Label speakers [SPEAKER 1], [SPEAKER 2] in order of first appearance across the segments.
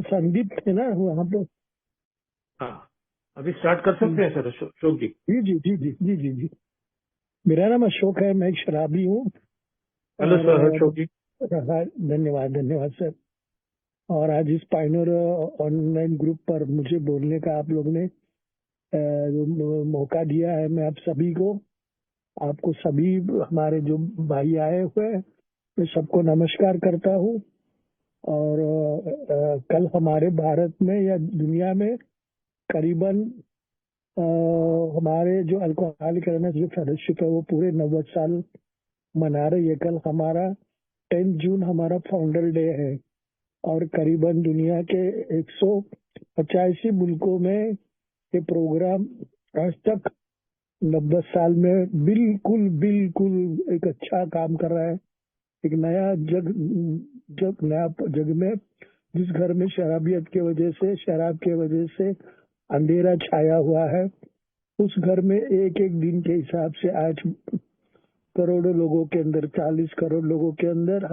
[SPEAKER 1] संदीप थे ना वहाँ पे?
[SPEAKER 2] हाँ, अभी स्टार्ट कर सकते हैं सर अशोक जी?
[SPEAKER 1] जी जी जी जी जी जी जी। मेरा नाम अशोक है, मैं एक शराबी हूँ।
[SPEAKER 2] हेलो
[SPEAKER 1] और
[SPEAKER 2] सर अशोक जी।
[SPEAKER 1] हाँ, धन्यवाद धन्यवाद सर। और आज इस पाइनर ऑनलाइन ग्रुप पर मुझे बोलने का आप लोग ने जो मौका दिया है, मैं आप सभी को, आपको सभी हमारे जो भाई आए हुए हैं, मैं सबको नमस्कार करता हूँ। और कल हमारे भारत में या दुनिया में करीबन हमारे जो अल्कोहलिक एनोनिमस जो फेलोशिप है वो पूरे 90 साल मना रही है। कल हमारा 10 जून हमारा फाउंडर डे है। और करीबन दुनिया के 185 मुल्कों में ये प्रोग्राम आज तक 90 साल में बिल्कुल बिल्कुल एक अच्छा काम कर रहा है। एक नया नया जग में जिस घर में शराबियत की वजह से, शराब की वजह से अंधेरा छाया हुआ है, उस घर में एक एक दिन के हिसाब से आज करोड़ों लोगों के अंदर, 40 करोड़ लोगों के अंदर,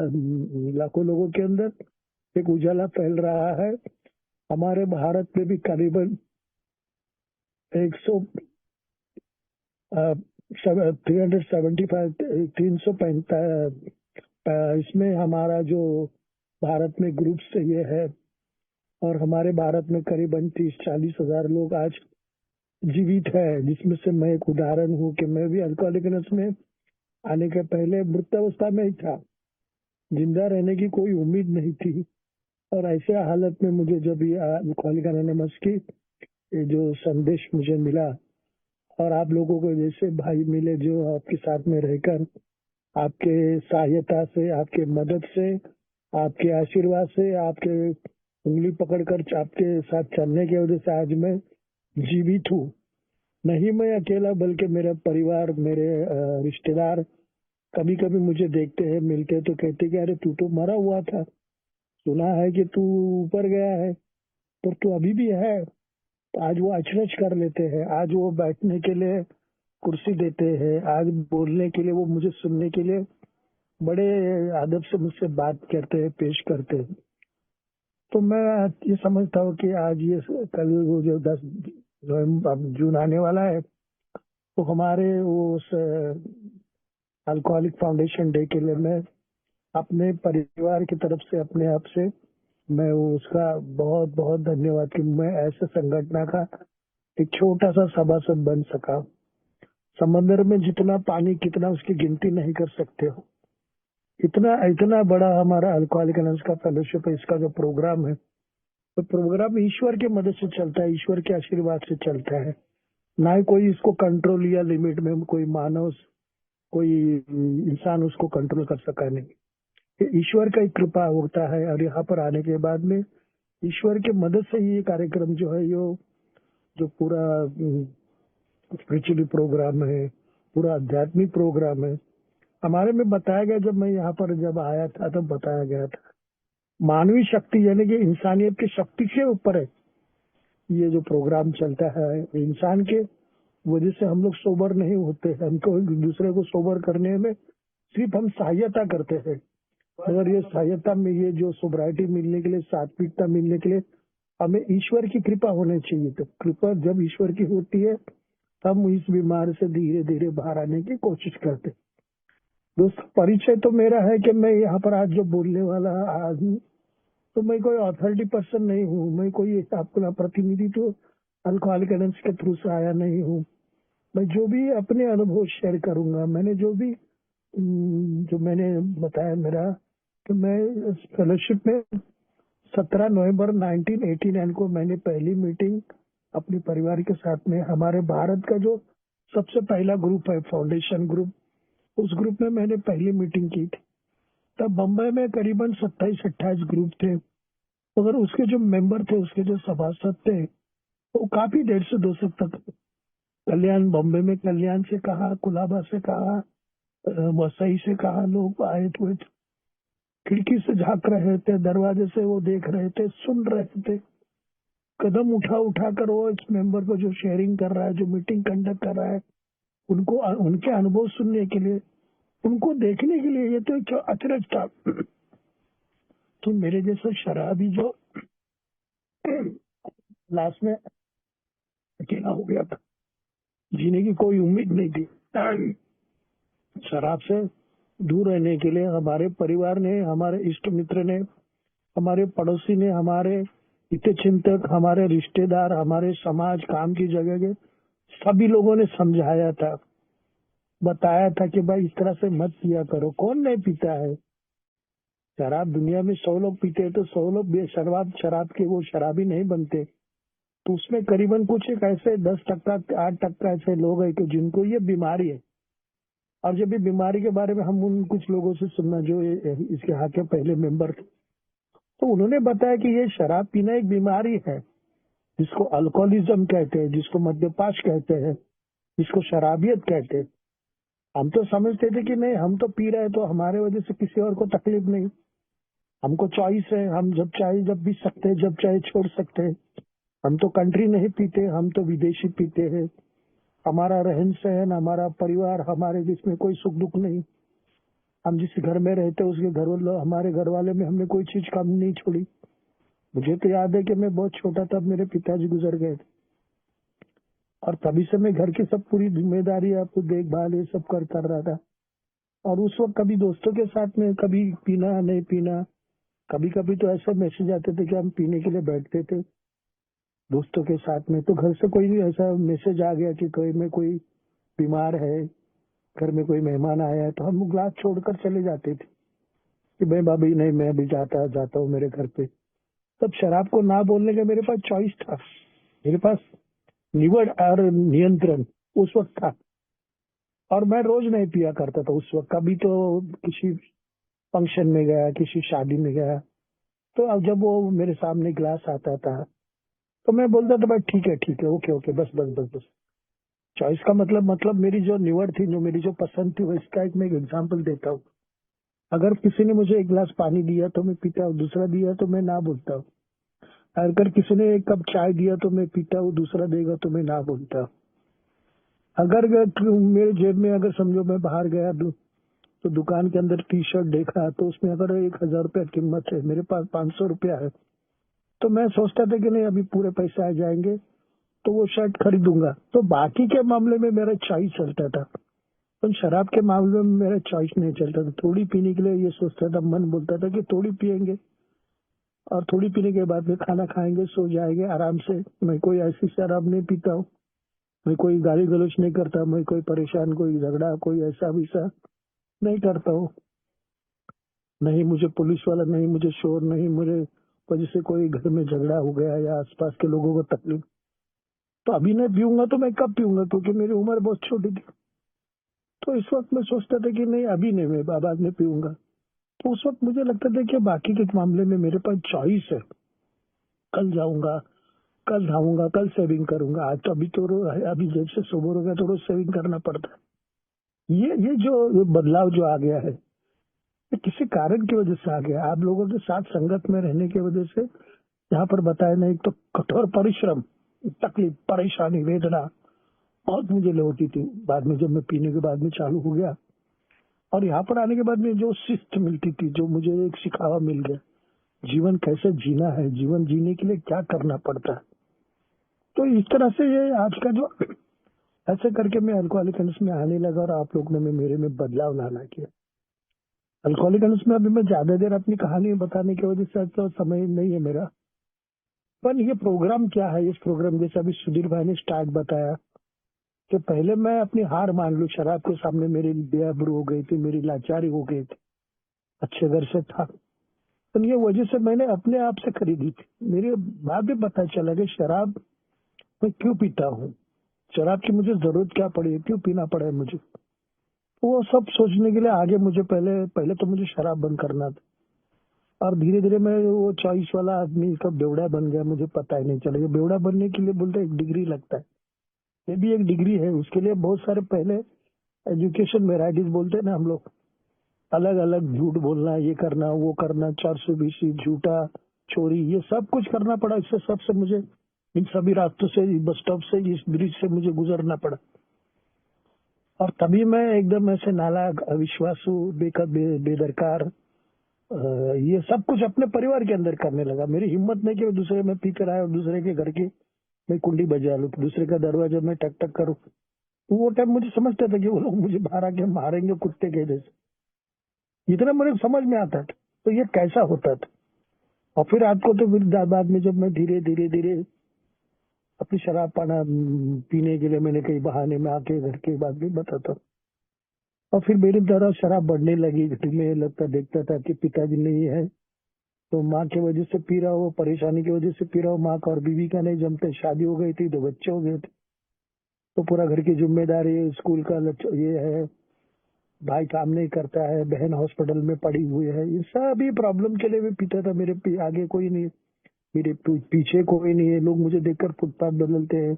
[SPEAKER 1] लाखों लोगों के अंदर एक उजाला फैल रहा है। हमारे भारत में भी करीबन 375 इसमें हमारा जो भारत में ग्रुप से ये है। और हमारे भारत में करीबन 30-40 हजार लोग आज जीवित है, जिसमें से मैं एक उदाहरण हूँ कि मैं भी अल्कोहलिक एनोनिमस में आने के पहले मृतावस्था में ही था, जिंदा रहने की कोई उम्मीद नहीं थी। और ऐसे हालत में मुझे जब ये अल्कोहलिक एनोनिमस की ये जो संदेश मुझे मिला, और आप लोगों को जैसे भाई मिले जो आपके साथ में रहकर, आपके सहायता से, आपके मदद से, आपके आशीर्वाद से, आपके उंगली पकड़कर आपके साथ चलने की वजह से आज मैं जीवित हूँ। नहीं मैं अकेला, बल्कि मेरा परिवार, मेरे रिश्तेदार कभी कभी मुझे देखते हैं, मिलते तो कहते कि अरे तू तो मरा हुआ था, सुना है कि तू ऊपर गया है, पर तू अभी भी है। तो आज वो अचरज कर लेते हैं, आज वो बैठने के लिए कुर्सी देते हैं, आज बोलने के लिए, वो मुझे सुनने के लिए बड़े अदब से मुझसे बात करते हैं, पेश करते हैं। तो मैं ये समझता हूँ कि आज ये कल वो जो 10 जून आने वाला है, तो हमारे उस अल्कोहलिक फाउंडेशन डे के लिए मैं अपने परिवार की तरफ से, अपने आप से मैं उसका बहुत बहुत धन्यवाद कि मैं ऐसे संगठन का एक छोटा सा सभासद बन सका। समंदर में जितना पानी, कितना उसकी गिनती नहीं कर सकते हो। इतना इतना बड़ा हमारा अल्कोहलिक एनोनिमस का फेलोशिप है। इसका जो प्रोग्राम है, तो प्रोग्राम ईश्वर की मदद से चलता है, ईश्वर के आशीर्वाद से चलता है। ना ही कोई इसको कंट्रोल या लिमिट में कोई मानव, कोई इंसान उसको कंट्रोल कर सका नहीं। ये ईश्वर का ही कृपा होता है। और यहाँ पर आने के बाद में ईश्वर की मदद से ये कार्यक्रम जो है, यो जो पूरा स्पिरिचुअली प्रोग्राम है, पूरा आध्यात्मिक प्रोग्राम है, हमारे में बताया गया। जब मैं यहाँ पर जब आया था तब बताया गया था, मानवीय शक्ति यानी कि इंसानियत की शक्ति के ऊपर है ये जो प्रोग्राम चलता है। इंसान के वजह से हम लोग सोबर नहीं होते, हमको एक दूसरे को सोबर करने में सिर्फ हम सहायता करते हैं। अगर ये सहायता में, ये जो सोबराइटी मिलने के लिए, सात्विकता मिलने के लिए हमें ईश्वर की कृपा होनी चाहिए। तो कृपा जब ईश्वर की होती है, हम इस बीमारी से धीरे धीरे बाहर आने की कोशिश करते हैं। दोस्तों, परिचय तो मेरा है कि मैं यहाँ पर आज जो बोलने वाला आदमी, तो मैं कोई अथॉरिटी पर्सन नहीं हूँ। मैं कोई अपना प्रतिनिधि तो अल्कोहलिक एनोनिमस के थ्रू से आया नहीं हूँ। मैं जो भी अपने अनुभव शेयर करूंगा, मैंने जो भी जो मैंने बताया मेरा, कि मैं फेलोशिप में 17 नवंबर 1989 को मैंने पहली मीटिंग अपने परिवार के साथ में, हमारे भारत का जो सबसे पहला ग्रुप है फाउंडेशन ग्रुप, उस ग्रुप में मैंने पहली मीटिंग की थी। तब बम्बई में करीबन 27-28 ग्रुप थे, मगर उसके जो मेंबर थे, उसके जो सभासद थे, वो काफी देर से 2 तक कल्याण, बॉम्बे में कल्याण से कहा, कुलाबा से कहा, वसई से कहा, लोग आए हुए थे, खिड़की से झांक रहे थे, दरवाजे से वो देख रहे थे, सुन रहे थे, कदम उठा उठा कर वो इस मेंबर को जो शेयरिंग कर रहा है, जो मीटिंग कंडक्ट कर रहा है, उनको उनके अनुभव सुनने के लिए, उनको देखने के लिए, ये तो एक अचरज था। तो मेरे जैसा शराबी जो लास्ट में अकेला हो गया था, जीने की कोई उम्मीद नहीं थी। शराब से दूर रहने के लिए हमारे परिवार ने, हमारे इष्ट मित्र ने, हमारे पड़ोसी ने, हमारे हितचिंतक, हमारे रिश्तेदार, हमारे समाज, काम की जगह के सभी लोगों ने समझाया था, बताया था कि भाई इस तरह से मत पिया करो। कौन नहीं पीता है शराब? दुनिया में 100 लोग पीते हैं तो 100 लोग शराब के वो शराबी नहीं बनते। तो उसमें करीबन कुछ एक ऐसे 10%, 8% ऐसे लोग हैं कि जिनको ये बीमारी है। और जब भी बीमारी के बारे में हम उन कुछ लोगों से सुनना जो इसके यहाँ के पहले मेंबर थे, तो उन्होंने बताया कि ये शराब पीना एक बीमारी है, जिसको अल्कोहलिज्म कहते हैं, जिसको मद्यपाश कहते हैं, जिसको शराबियत कहते हैं। हम तो समझते थे कि नहीं, हम तो पी रहे हैं तो हमारे वजह से किसी और को तकलीफ नहीं, हमको चॉइस है, हम जब चाहे जब पी सकते हैं, जब चाहे छोड़ सकते हैं। हम तो कंट्री नहीं पीते, हम तो विदेशी पीते हैं। हमारा रहन सहन, हमारा परिवार, हमारे जिसमें कोई सुख दुख नहीं। हम जिस घर में रहते उसके घर वाले, हमारे घर वाले में हमने कोई चीज कम नहीं छोड़ी। मुझे तो याद है कि मैं बहुत छोटा था, मेरे पिताजी गुजर गए थे, और तभी से मैं घर की सब पूरी जिम्मेदारी, आपको देखभाल ये सब कर रहा था। और उस वक्त कभी दोस्तों के साथ में कभी पीना नहीं पीना, कभी कभी तो ऐसे मैसेज आते थे कि हम पीने के लिए बैठते थे दोस्तों के साथ में, तो घर से कोई भी ऐसा मैसेज आ गया कि कोई में कोई बीमार है, घर में कोई मेहमान आया है, तो हम ग्लास छोड़कर चले जाते थे कि भाई बाबी नहीं, मैं भी जाता हूँ मेरे घर पे। तब शराब को ना बोलने का मेरे पास चॉइस था, मेरे पास निवड़ और नियंत्रण उस वक्त था। और मैं रोज नहीं पिया करता था उस वक्त, कभी तो किसी फंक्शन में गया, किसी शादी में गया, तो अब जब वो मेरे सामने ग्लास आता था तो मैं बोलता था भाई ठीक है, ओके ओके, बस बस बस बस। चॉइस का मतलब मेरी जो निवड़ थी, जो मेरी जो पसंद थी, वो इसका एक मैं एग्जाम्पल देता हूँ। अगर किसी ने मुझे एक गिलास पानी दिया तो मैं पीता हूँ, दूसरा दिया तो मैं ना बोलता हूँ। अगर किसी ने एक कप चाय दिया तो मैं पीता हूँ, दूसरा देगा तो मैं ना बोलता हूँ। अगर मेरे जेब में, अगर समझो मैं बाहर गया तो दुकान के अंदर टी शर्ट देखा, तो उसमें अगर 1,000 रुपया कीमत है, मेरे पास 500 रुपया है, तो मैं सोचता था कि नहीं अभी पूरे पैसे आ जाएंगे तो वो शर्ट खरीदूंगा। तो बाकी के मामले में मेरा चॉइस चलता था, पर शराब के मामले में मेरा चॉइस नहीं चलता था। थोड़ी पीने के लिए ये सोचता था, मन बोलता था कि थोड़ी पियेंगे, और थोड़ी पीने के बाद में खाना खाएंगे, सो जाएंगे आराम से। मैं कोई ऐसी शराब नहीं पीता हूँ, मैं कोई गाली गलौज नहीं करता, मैं कोई परेशान, कोई झगड़ा, कोई ऐसा वैसा नहीं करता हूँ। नहीं मुझे पुलिस वाला, नहीं मुझे शोर, नहीं मुझे वजह से कोई घर में झगड़ा हो गया या आसपास के लोगों को तकलीफ। तो अभी नहीं पीऊंगा तो मैं कब पीऊंगा, क्योंकि मेरी उम्र बहुत छोटी थी। तो इस वक्त मैं सोचता था कि नहीं अभी नहीं, मैं बाद में पीऊंगा। तो उस वक्त मुझे लगता था कि बाकी के मामले में मेरे पास चॉइस है, कल जाऊंगा, कल नहाऊंगा, कल सेविंग करूंगा। आज तो अभी जब से सोबर हो गया तो रोज सेविंग करना पड़ता है। ये जो बदलाव जो आ गया है, ये किसी कारण की वजह से आ गया। आप लोगों के साथ संगत में रहने की वजह से, यहाँ पर बताया नहीं, तो कठोर परिश्रम, तकलीफ, परेशानी, वेदना बहुत मुझे होती थी। बाद में जब मैं पीने के बाद में चालू हो गया, और यहाँ पर आने के बाद में जो शिस्त मिलती थी, जो मुझे एक सिखावा मिल गया, जीवन कैसे जीना है, जीवन जीने के लिए क्या करना पड़ता है। तो इस तरह से ये आज का जो ऐसे करके मैं अल्कोहलिक एनोनिमस में आने लगा, और आप लोगों ने मेरे में बदलाव लाना किया। अल्कोहलिक एनोनिमस में अभी मैं ज्यादा देर अपनी कहानी बताने की वजह से तो समय नहीं है मेरा, पर ये प्रोग्राम क्या है, इस प्रोग्राम जैसे अभी सुधीर भाई ने स्टार्ट बताया कि पहले मैं अपनी हार मान लूं, शराब के सामने मेरी बेआबरू हो गई थी, मेरी लाचारी हो गई थी, अच्छे घर से था, तो ये वजह से मैंने अपने आप से खरीदी थी। मेरे बाद में पता चला कि शराब मैं क्यों पीता हूँ, शराब की मुझे जरूरत क्या पड़ी है, क्यों पीना पड़ा है मुझे। तो वो सब सोचने के लिए आगे मुझे पहले तो मुझे शराब बंद करना था, और धीरे धीरे मैं वो चॉइस वाला आदमी का बेवड़ा बन गया, मुझे पता ही नहीं चला। ये बेवड़ा बनने के लिए बोलते एक डिग्री लगता है, ये भी एक डिग्री है, उसके लिए बहुत सारे पहले एजुकेशन वेराइटीज बोलते हैं ना हम लोग, अलग अलग झूठ बोलना, ये करना, वो करना, 420 झूठा, चोरी, ये सब कुछ करना पड़ा। इससे सबसे मुझे इन सभी रास्तों से, बस स्टॉप से, इस ब्रिज से मुझे गुजरना पड़ा। और तभी मैं एकदम ऐसे नालायक, अविश्वासु, बेदरकार ये सब कुछ अपने परिवार के अंदर करने लगा। मेरी हिम्मत नहीं कि मैं दूसरे में पी कर आया और दूसरे के घर की मैं कुंडी बजा लूं, दूसरे का दरवाजा में टक टक करूं। तो वो टाइम मुझे समझता था कि वो लोग मुझे बाहर आके मारेंगे कुत्ते के जैसे, इतना मुझे समझ में आता था। तो ये कैसा होता था। और फिर रात को तो फिर बाद में जब मैं धीरे धीरे धीरे अपनी शराब पाना पीने के लिए मैंने कई बहाने में आके घर के बाद भी बताता। और फिर मेरी तरह शराब बढ़ने लगी। घर में लगता देखता था कि पिताजी नहीं है तो माँ की वजह से पी रहा हो, परेशानी की वजह से पी रहा हो। माँ का और बीवी का नहीं जमते, शादी हो गई थी, 2 बच्चे हो गए थे, तो पूरा घर की जिम्मेदारी, स्कूल का ये है, भाई काम नहीं करता है, बहन हॉस्पिटल में पड़ी हुई है, ये सभी प्रॉब्लम के लिए भी पीता था। मेरे आगे कोई नहीं, मेरे पीछे कोई नहीं है। लोग मुझे देखकर फुटपाथ बदलते हैं,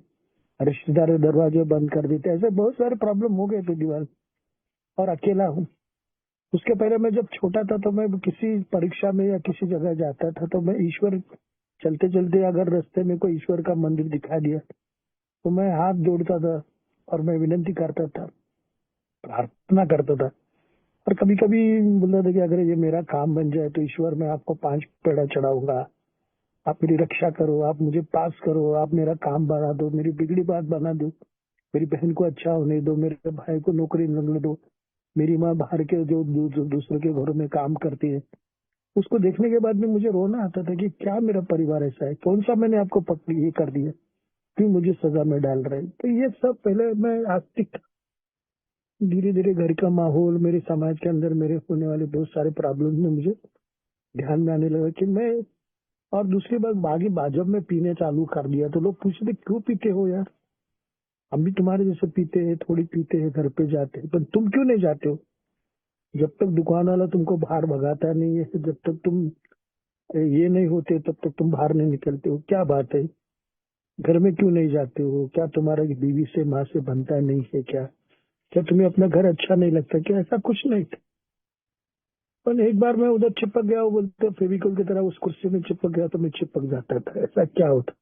[SPEAKER 1] रिश्तेदार दरवाजे बंद कर देते, ऐसे बहुत सारे प्रॉब्लम हो गए थे दीवार। और अकेला हूँ। उसके पहले मैं जब छोटा था तो मैं किसी परीक्षा में या किसी जगह जाता था तो मैं ईश्वर, चलते चलते अगर रास्ते में कोई ईश्वर का मंदिर दिखा दिया तो मैं हाथ जोड़ता था और मैं विनती करता था, प्रार्थना करता था। और कभी कभी बोलता था कि अगर ये मेरा काम बन जाए तो ईश्वर मैं आपको 5 पेड़ा चढ़ाऊंगा, आप मेरी रक्षा करो, आप मुझे पास करो, आप मेरा काम बना दो, मेरी बिगड़ी बात बना दो, मेरी बहन को अच्छा होने दो, मेरे भाई को नौकरी लगने दो, मेरी माँ बाहर के जो दूसरे के घरों में काम करती है। उसको देखने के बाद में मुझे रोना आता था कि क्या मेरा परिवार ऐसा है, कौन सा मैंने आपको ये कर दिया, क्यों मुझे सजा में डाल रहे हैं। तो ये सब पहले मैं आस्तिक, धीरे धीरे घर का माहौल, मेरे समाज के अंदर मेरे होने वाले बहुत सारे प्रॉब्लम में मुझे ध्यान में आने लगा कि मैं, और दूसरी बात बागी जब मैं पीने चालू कर दिया तो लोग पूछते थे क्यों पीते हो यार, हम भी तुम्हारे जैसे पीते हैं, थोड़ी पीते हैं, घर पे जाते हैं, पर तुम क्यों नहीं जाते हो। जब तक दुकान वाला तुमको बाहर भगाता नहीं है, जब तक तुम ये नहीं होते तब तक तुम बाहर नहीं निकलते हो, क्या बात है, घर में क्यों नहीं जाते हो, क्या तुम्हारा बीवी से माँ से बनता नहीं है क्या, क्या तुम्हें अपना घर अच्छा नहीं लगता क्या। ऐसा कुछ नहीं था। पर एक बार मैं उधर चिपक गया, वो बोलते फेविकोल की तरह उस कुर्सी में चिपक गया तो मैं चिपक जाता था। ऐसा क्या होता,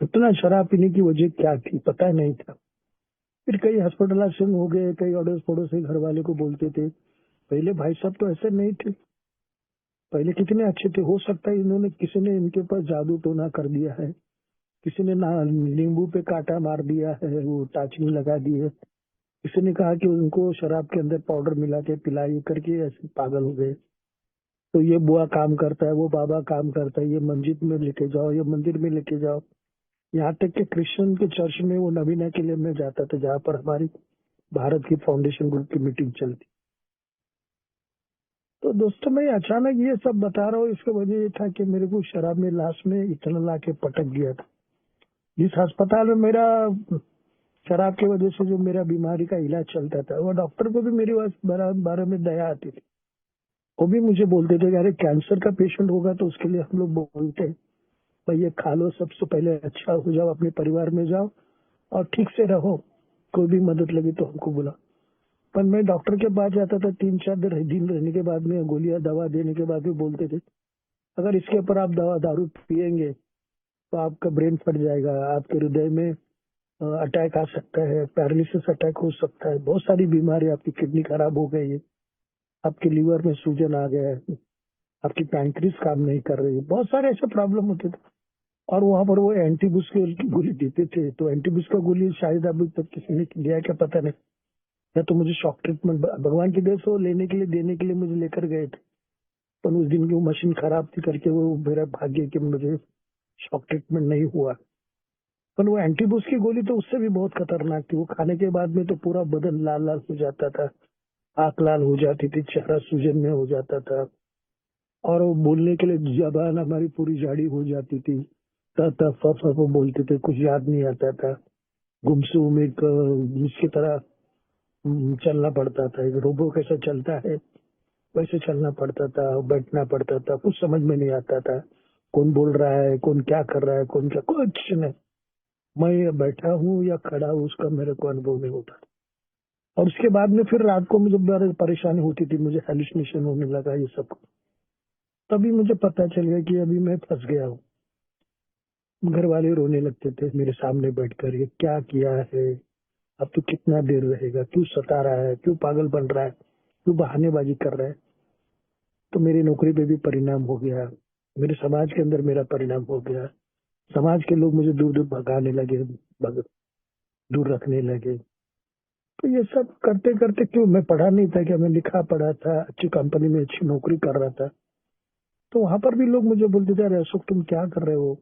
[SPEAKER 1] इतना शराब पीने की वजह क्या थी पता नहीं था। फिर कई हॉस्पिटलाइजेशन हो गए, कई अड़ोस पड़ोस के घर वाले को बोलते थे पहले भाई साहब तो ऐसे नहीं थे, पहले कितने अच्छे थे, हो सकता है इन्होंने किसी ने इनके ऊपर जादू टोना कर दिया है, किसी ने ना नींबू पे कांटा मार दिया है, वो टाचिंग लगा दी है, किसी ने कहा कि उनको शराब के अंदर पाउडर मिला के पिलाई करके ऐसे पागल हो गए। तो ये बुआ काम करता है, वो बाबा काम करता है, ये मस्जिद में लेके जाओ, ये मंदिर में लेके जाओ। यहाँ तक कि क्रिश्चियन के चर्च में वो नवीना के लिए मैं जाता था जहाँ पर हमारी भारत की फाउंडेशन ग्रुप की मीटिंग चलती। तो दोस्तों मैं अचानक ये सब बता रहा हूँ, इसका वजह ये था कि मेरे को शराब में लाश में इतना ला के पटक गया था। जिस अस्पताल में मेरा शराब की वजह से जो मेरा बीमारी का इलाज चलता था, वो डॉक्टर को भी मेरे बारे में दया आती थी। वो भी मुझे बोलते थे कि अरे कैंसर का पेशेंट होगा तो उसके लिए हम लोग बोलते हैं भाई ये खा लो, सबसे पहले अच्छा हो जाओ, अपने परिवार में जाओ और ठीक से रहो, कोई भी मदद लगी तो हमको बुला। पर मैं डॉक्टर के पास जाता था, 3-4 दिन रहने के बाद में गोलियां दवा देने के बाद भी बोलते थे अगर इसके ऊपर आप दारू पिएंगे तो आपका ब्रेन फट जाएगा, आपके हृदय में अटैक आ सकता है, पैरालिसिस अटैक हो सकता है, बहुत सारी बीमारी, आपकी किडनी खराब हो गई है, आपके लीवर में सूजन आ गया है, आपकी पैंक्रिस काम नहीं कर रही है, बहुत सारे ऐसे प्रॉब्लम होते थे। और वहां पर वो एंटीबुस की गोली देते थे, तो एंटीबुस का गोली शायद अभी तक किसी ने दिया क्या पता नहीं, या तो मुझे शॉक ट्रीटमेंट भगवान की देश हो लेने के लिए देने के लिए मुझे लेकर गए थे, पर उस दिन की वो मशीन खराब थी करके वो मेरा भाग्य कि मुझे शॉक ट्रीटमेंट नहीं हुआ। पर वो एंटीबुस की गोली तो उससे भी बहुत खतरनाक थी, वो खाने के बाद में तो पूरा बदन लाल लाल हो जाता था, आंख लाल हो जाती थी, चेहरा सूजन में हो जाता था, और वो बोलने के लिए जबान हमारी पूरी जाड़ी हो जाती थी, वो बोलते थे, कुछ याद नहीं आता था, गुमसुम एक जिसकी तरह चलना पड़ता था, एक रोबो कैसा चलता है वैसे चलना पड़ता था, बैठना पड़ता था, कुछ समझ में नहीं आता था कौन बोल रहा है, कौन क्या कर रहा है, कौन क्या, कुछ नहीं, मैं बैठा हूँ या खड़ा हूँ उसका मेरे को अनुभव नहीं होता। और उसके बाद में फिर रात को मुझे बड़ी परेशानी होती थी, मुझे हेलुसिनेशन होने लगा ये सब, तभी मुझे पता चल गया कि अभी मैं फंस गया हूँ। घर वाले रोने लगते थे मेरे सामने बैठकर, ये क्या किया है, अब तू कितना देर रहेगा, क्यों सता रहा है, क्यों पागल बन रहा है, क्यों बहानेबाजी कर रहा है। तो मेरी नौकरी पे भी परिणाम हो गया, मेरे समाज के अंदर मेरा परिणाम हो गया, समाज के लोग मुझे दूर दूर भगाने लगे, दूर रखने लगे। तो ये सब करते करते, क्यों मैं पढ़ा नहीं था क्या, मैं लिखा पढ़ा था, अच्छी कंपनी में अच्छी नौकरी कर रहा था। तो वहां पर भी लोग मुझे बोलते थे, अरे अशोक तुम क्या कर रहे हो।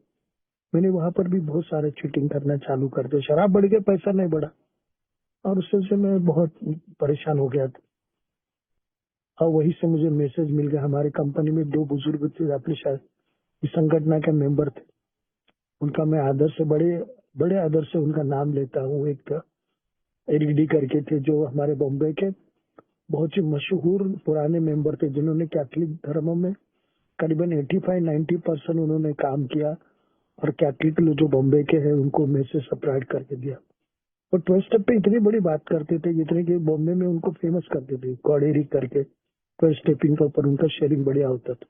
[SPEAKER 1] मैंने वहां पर भी बहुत सारे चीटिंग करना चालू कर दिया, शराब बढ़ गया, पैसा नहीं बढ़ा, और उससे से मैं बहुत परेशान हो गया था। और वहीं से मुझे मैसेज मिल गया, हमारी कंपनी में 2 बुजुर्ग थे, अपने शायद इस संगठन के मेंबर थे, उनका मैं आदर से, बड़े बड़े आदर से उनका नाम लेता हूँ। एक एरिडी करके थे, जो हमारे बॉम्बे के बहुत ही मशहूर पुराने मेंबर थे, जिन्होंने कैथलिक धर्म में करीबन 85-90% उन्होंने काम किया, और कैथलिक लोग जो बॉम्बे के हैं उनको मैसेज सप्राइड करके दिया। और 12 स्टेप पे इतनी बड़ी बात करते थे, जितने कि बॉम्बे में उनको फेमस करते थे, कॉडेरी करके 12 स्टेपिंग के ऊपर उनका शेयरिंग बढ़िया होता था।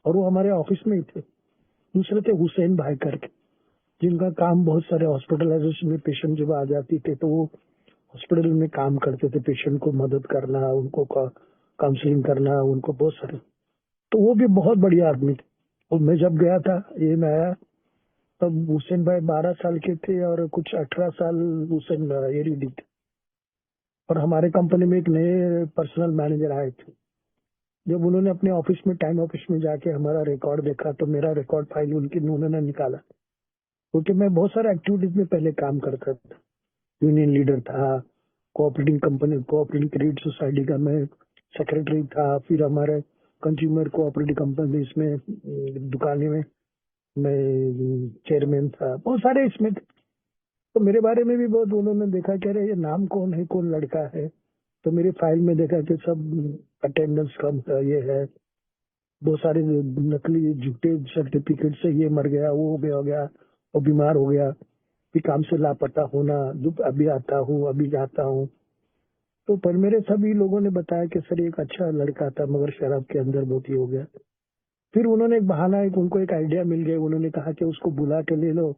[SPEAKER 1] और वो हमारे ऑफिस में ही थे। दूसरे थे हुसैन भाई करके, जिनका काम बहुत सारे हॉस्पिटलाइजेशन में पेशेंट जब आ जाती थे तो वो हॉस्पिटल में काम करते थे, पेशेंट को मदद करना, उनको काउंसलिंग करना, उनको बहुत सारे। तो वो भी बहुत बढ़िया आदमी थे। और मैं जब गया था, ये मैं आया, तब हुसैन भाई 12 साल के थे और कुछ 18 साल हुसैन एरीडी थे। और हमारे कंपनी में एक नए पर्सनल मैनेजर आए थे। जब उन्होंने अपने ऑफिस में, टाइम ऑफिस में जाके हमारा रिकॉर्ड देखा, तो मेरा रिकॉर्ड फाइल उन्होंने निकाला, क्योंकि मैं बहुत सारे एक्टिविटीज में पहले काम करता था। यूनियन लीडर था, cooperative company, cooperative credit society का मैं सेक्रेटरी था, फिर हमारे कंज्यूमर कोऑपरेटिव कंपनी में दुकानें में मैं चेयरमैन था, बहुत सारे इसमें थे। तो मेरे बारे में भी बहुत उन्होंने देखा, कह रहे ये नाम कौन है, कौन लड़का है। तो मेरी फाइल में देखा कि सब अटेंडेंस कम ये है, बहुत सारे नकली झूठे सर्टिफिकेट से ये मर गया, वो हो गया, वो बीमार हो गया, फिर काम से लापता होना, अभी आता हूँ, अभी जाता हूँ। तो पर मेरे सभी लोगों ने बताया कि सर एक अच्छा लड़का था, मगर शराब के अंदर बहुत ही हो गया। फिर उन्होंने एक बहाना, उनको एक आइडिया मिल गया, उन्होंने कहा कि उसको बुला के ले लो,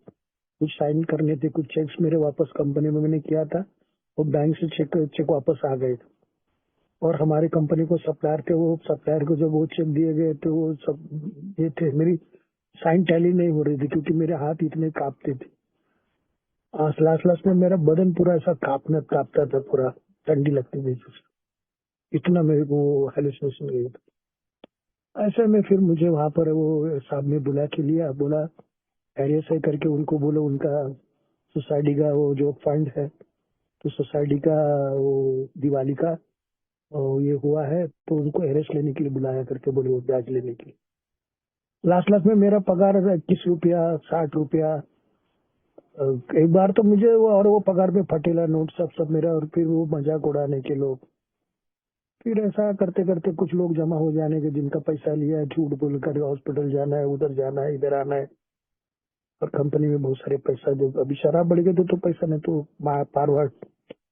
[SPEAKER 1] कुछ साइन करने थे, कुछ चेक्स मेरे वापस कंपनी में मैंने किया था, और बैंक से चेक वापस आ गए थे। और हमारी कंपनी को सप्लायर थे, वो सप्लायर को जब वो चेक दिए गए तो वो सब ये थे, मेरी साइन टैली नहीं हो रही थी, क्योंकि मेरे हाथ इतने कांपते थे। लास्ट लास्ट में मेरा बदन पूरा ऐसा कांपता था, पूरा ठंडी लगती थी, इतना मेरे को हेलुसिनेशन गई था। ऐसे में फिर मुझे वहां पर वो साहब ने बुला के लिया, बोला ऐसे करके उनको बोलो, उनका सोसाइटी का वो जो फंड है, तो सोसाइटी का वो दिवाली का ये हुआ है, तो उनको अरेस्ट लेने के लिए बुलाया करके बोले, वो ब्याज लेने के लिए। लास्ट लास्ट में मेरा पगार 21 रुपया, 60 रुपया। एक बार तो मुझे वो पगार पे फटेला नोट सब मेरा, और फिर वो मजाक उड़ाने के लोग। फिर ऐसा करते करते कुछ लोग जमा हो जाने के, जिनका पैसा लिया है, झूठ बोलकर हॉस्पिटल जाना है, उधर जाना है, इधर आना है। और कंपनी में बहुत सारे पैसा, जो अभी शराब बढ़ गए तो पैसा नहीं, तो पारवाड़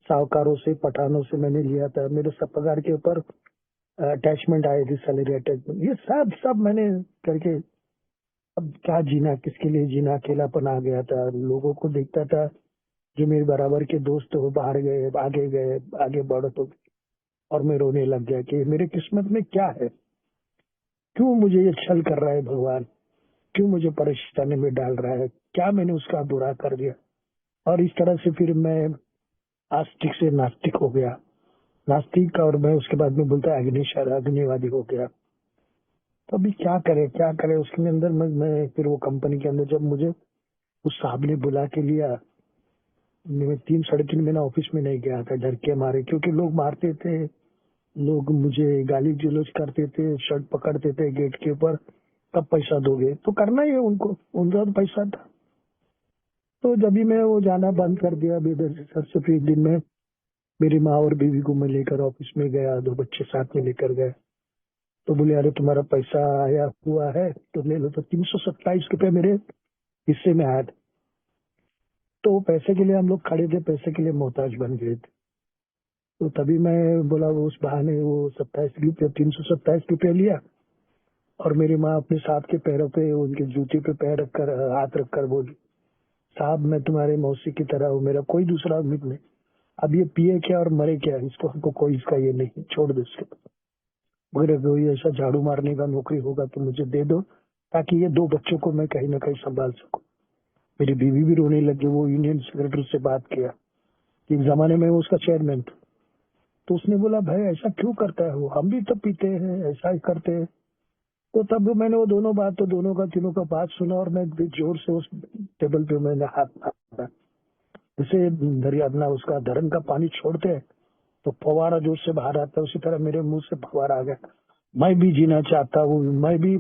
[SPEAKER 1] साहूकारों से, पठानों से मैंने लिया था। मेरे सब पगार के ऊपर अटैचमेंट आए थे, सैलरी अटैचमेंट, ये सब सब मैंने करके, अब क्या जीना, किसके लिए जीना, अकेलापन आ गया था। लोगों को देखता था, जो मेरे बराबर के दोस्त वो बाहर गए, आगे बढ़ो, तो और मैं रोने लग गया कि मेरे किस्मत में क्या है, क्यों मुझे ये छल कर रहा है भगवान, क्यों मुझे परेशानी में डाल रहा है, क्या मैंने उसका बुरा कर दिया। और इस तरह से फिर मैं आस्तिक से नास्तिक हो गया, नास्तिक, और मैं उसके बाद में बोलता अग्निवादी हो गया। तो अभी क्या करे उसके अंदर मैं फिर वो कंपनी के अंदर, जब मुझे उस साहब ने बुला के लिया, मैं 3-3.5 महीना ऑफिस में नहीं गया था, डर के मारे, क्योंकि लोग मारते थे, लोग मुझे गाली गलौज करते थे, शर्ट पकड़ते थे गेट के ऊपर, कब पैसा दोगे, तो करना ही है उनको, उनका तो पैसा था। तो जब भी मैं वो जाना बंद कर दिया बेदर से, सर से, फिर एक दिन में मेरी माँ और बीवी को मैं लेकर ऑफिस में गया, 2 बच्चे साथ में लेकर गए। तो बोले, अरे तुम्हारा पैसा आया हुआ है तो ले लो। तो 327 रुपये मेरे हिस्से में आया था। तो पैसे के लिए हम लोग खड़े थे, पैसे के लिए मोहताज बन गए थे। तो तभी मैं बोला, वो उस बहाने वो 327 रुपये लिया, और मेरी माँ अपने साहब के पैरों पे, उनके जूते पे पैर रखकर, हाथ रखकर बोली, साहब मैं तुम्हारे मौसी की तरह हूँ, मेरा कोई दूसरा उम्मीद नहीं, अब ये पिए क्या और मरे क्या, इसको हमको कोई इसका ये नहीं, छोड़ दो इसको। अगर कोई ऐसा झाड़ू मारने का नौकरी होगा तो मुझे दे दो, ताकि ये 2 बच्चों को मैं कहीं ना कहीं संभाल सकूं। मेरी बीवी भी रोने लगी। वो यूनियन सेक्रेटरी से बात किया कि एक जमाने में वो उसका चेयरमैन था, तो उसने बोला भाई ऐसा क्यों करता है वो, हम भी तो पीते हैं, ऐसा ही करते हैं। तो तब मैंने वो दोनों बात, तो दोनों का तीनों का बात सुना, और मैं भी जोर से उस टेबल पे मैंने हाथ मारा। जैसे दरिया अपना उसका धरन का पानी छोड़ते हैं तो फवारा जोर से बाहर आता है, उसी तरह मेरे मुंह से फवारा आ गया। मैं भी जीना चाहता हूँ, मैं भी,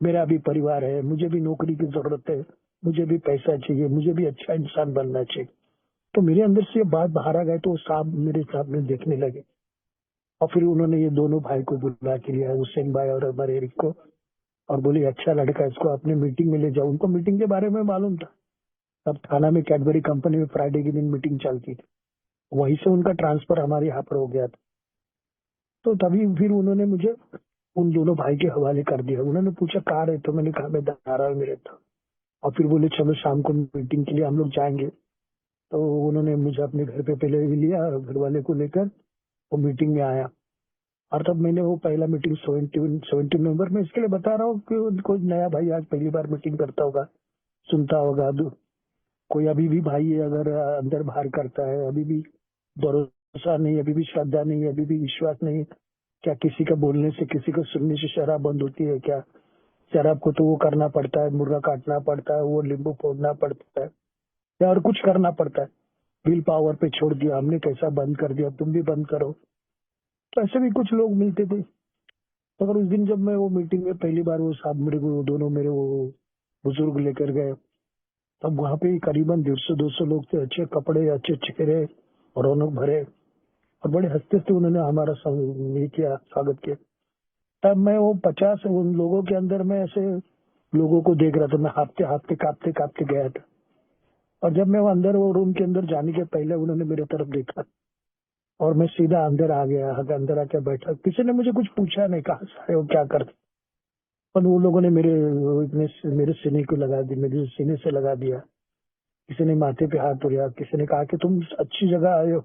[SPEAKER 1] मेरा भी परिवार है, मुझे भी नौकरी की जरूरत है, मुझे भी पैसा चाहिए, मुझे भी अच्छा इंसान बनना चाहिए। तो मेरे अंदर से ये बात बाहर आ गई, तो वो साहब मेरे सामने देखने लगे, और फिर उन्होंने ये दोनों भाई को बुला के लिया, हुसैन भाई और अमर एरिक को, और बोले अच्छा लड़का, इसको अपने मीटिंग में ले जाओ। उनको मीटिंग के बारे में मालूम था, तब थाना में कैडबरी कंपनी में फ्राइडे के दिन मीटिंग चलती थी, वहीं से उनका ट्रांसफर हमारे यहाँ पर हो गया था। तो तभी फिर उन्होंने मुझे उन दोनों भाई के हवाले कर दिया। उन्होंने पूछा कहाँ रहते हो, मैंने कहा मैं धारावी में रहता हूँ। और फिर बोले चलो शाम को मीटिंग के लिए हम लोग जाएंगे। तो उन्होंने मुझे अपने घर पे पहले ही लिया, घर वाले को लेकर वो मीटिंग में आया। और तब मैंने वो पहला मीटिंग 17 नवंबर में, इसके लिए बता रहा हूँ कि कोई नया भाई आज पहली बार मीटिंग करता होगा, सुनता होगा, कोई अभी भी भाई अगर अंदर बाहर करता है, अभी भी भरोसा नहीं, अभी भी श्रद्धा नहीं, अभी भी विश्वास नहीं, क्या किसी का बोलने से, किसी को सुनने से शराब बंद होती है क्या? शराब को तो वो करना पड़ता है, मुर्गा काटना पड़ता है, वो नींबू फोड़ना पड़ता है, या और कुछ करना पड़ता है। विल पावर पे छोड़ दिया हमने, कैसा बंद कर दिया, तुम भी बंद करो। तो ऐसे भी कुछ लोग मिलते थे। तो अगर उस दिन जब मैं वो मीटिंग में पहली बार वो साहब मेरे को, वो दोनों मेरे वो बुजुर्ग लेकर गए, तब वहां पे करीबन 150-200 लोग थे, अच्छे कपड़े, अच्छे चेहरे, रौनक भरे, और बड़े हंसते हंसते उन्होंने हमारा ये किया, स्वागत किया। तब मैं वो 50 उन लोगों के अंदर में ऐसे लोगों को देख रहा था, मैं हाफते हाफते कांपते कांपते गया था। और जब मैं वो अंदर, वो रूम के अंदर जाने के पहले उन्होंने मेरे तरफ देखा, और मैं सीधा अंदर आ गया। अंदर आके बैठा, किसी ने मुझे कुछ पूछा नहीं, कहाँ से आए हो, क्या करते। पर वो लोगों ने मेरे सीने को लगा दी, मेरे सीने से लगा दिया। किसी ने माथे पे हाथ धोया, किसी ने कहा कि तुम अच्छी जगह आए हो,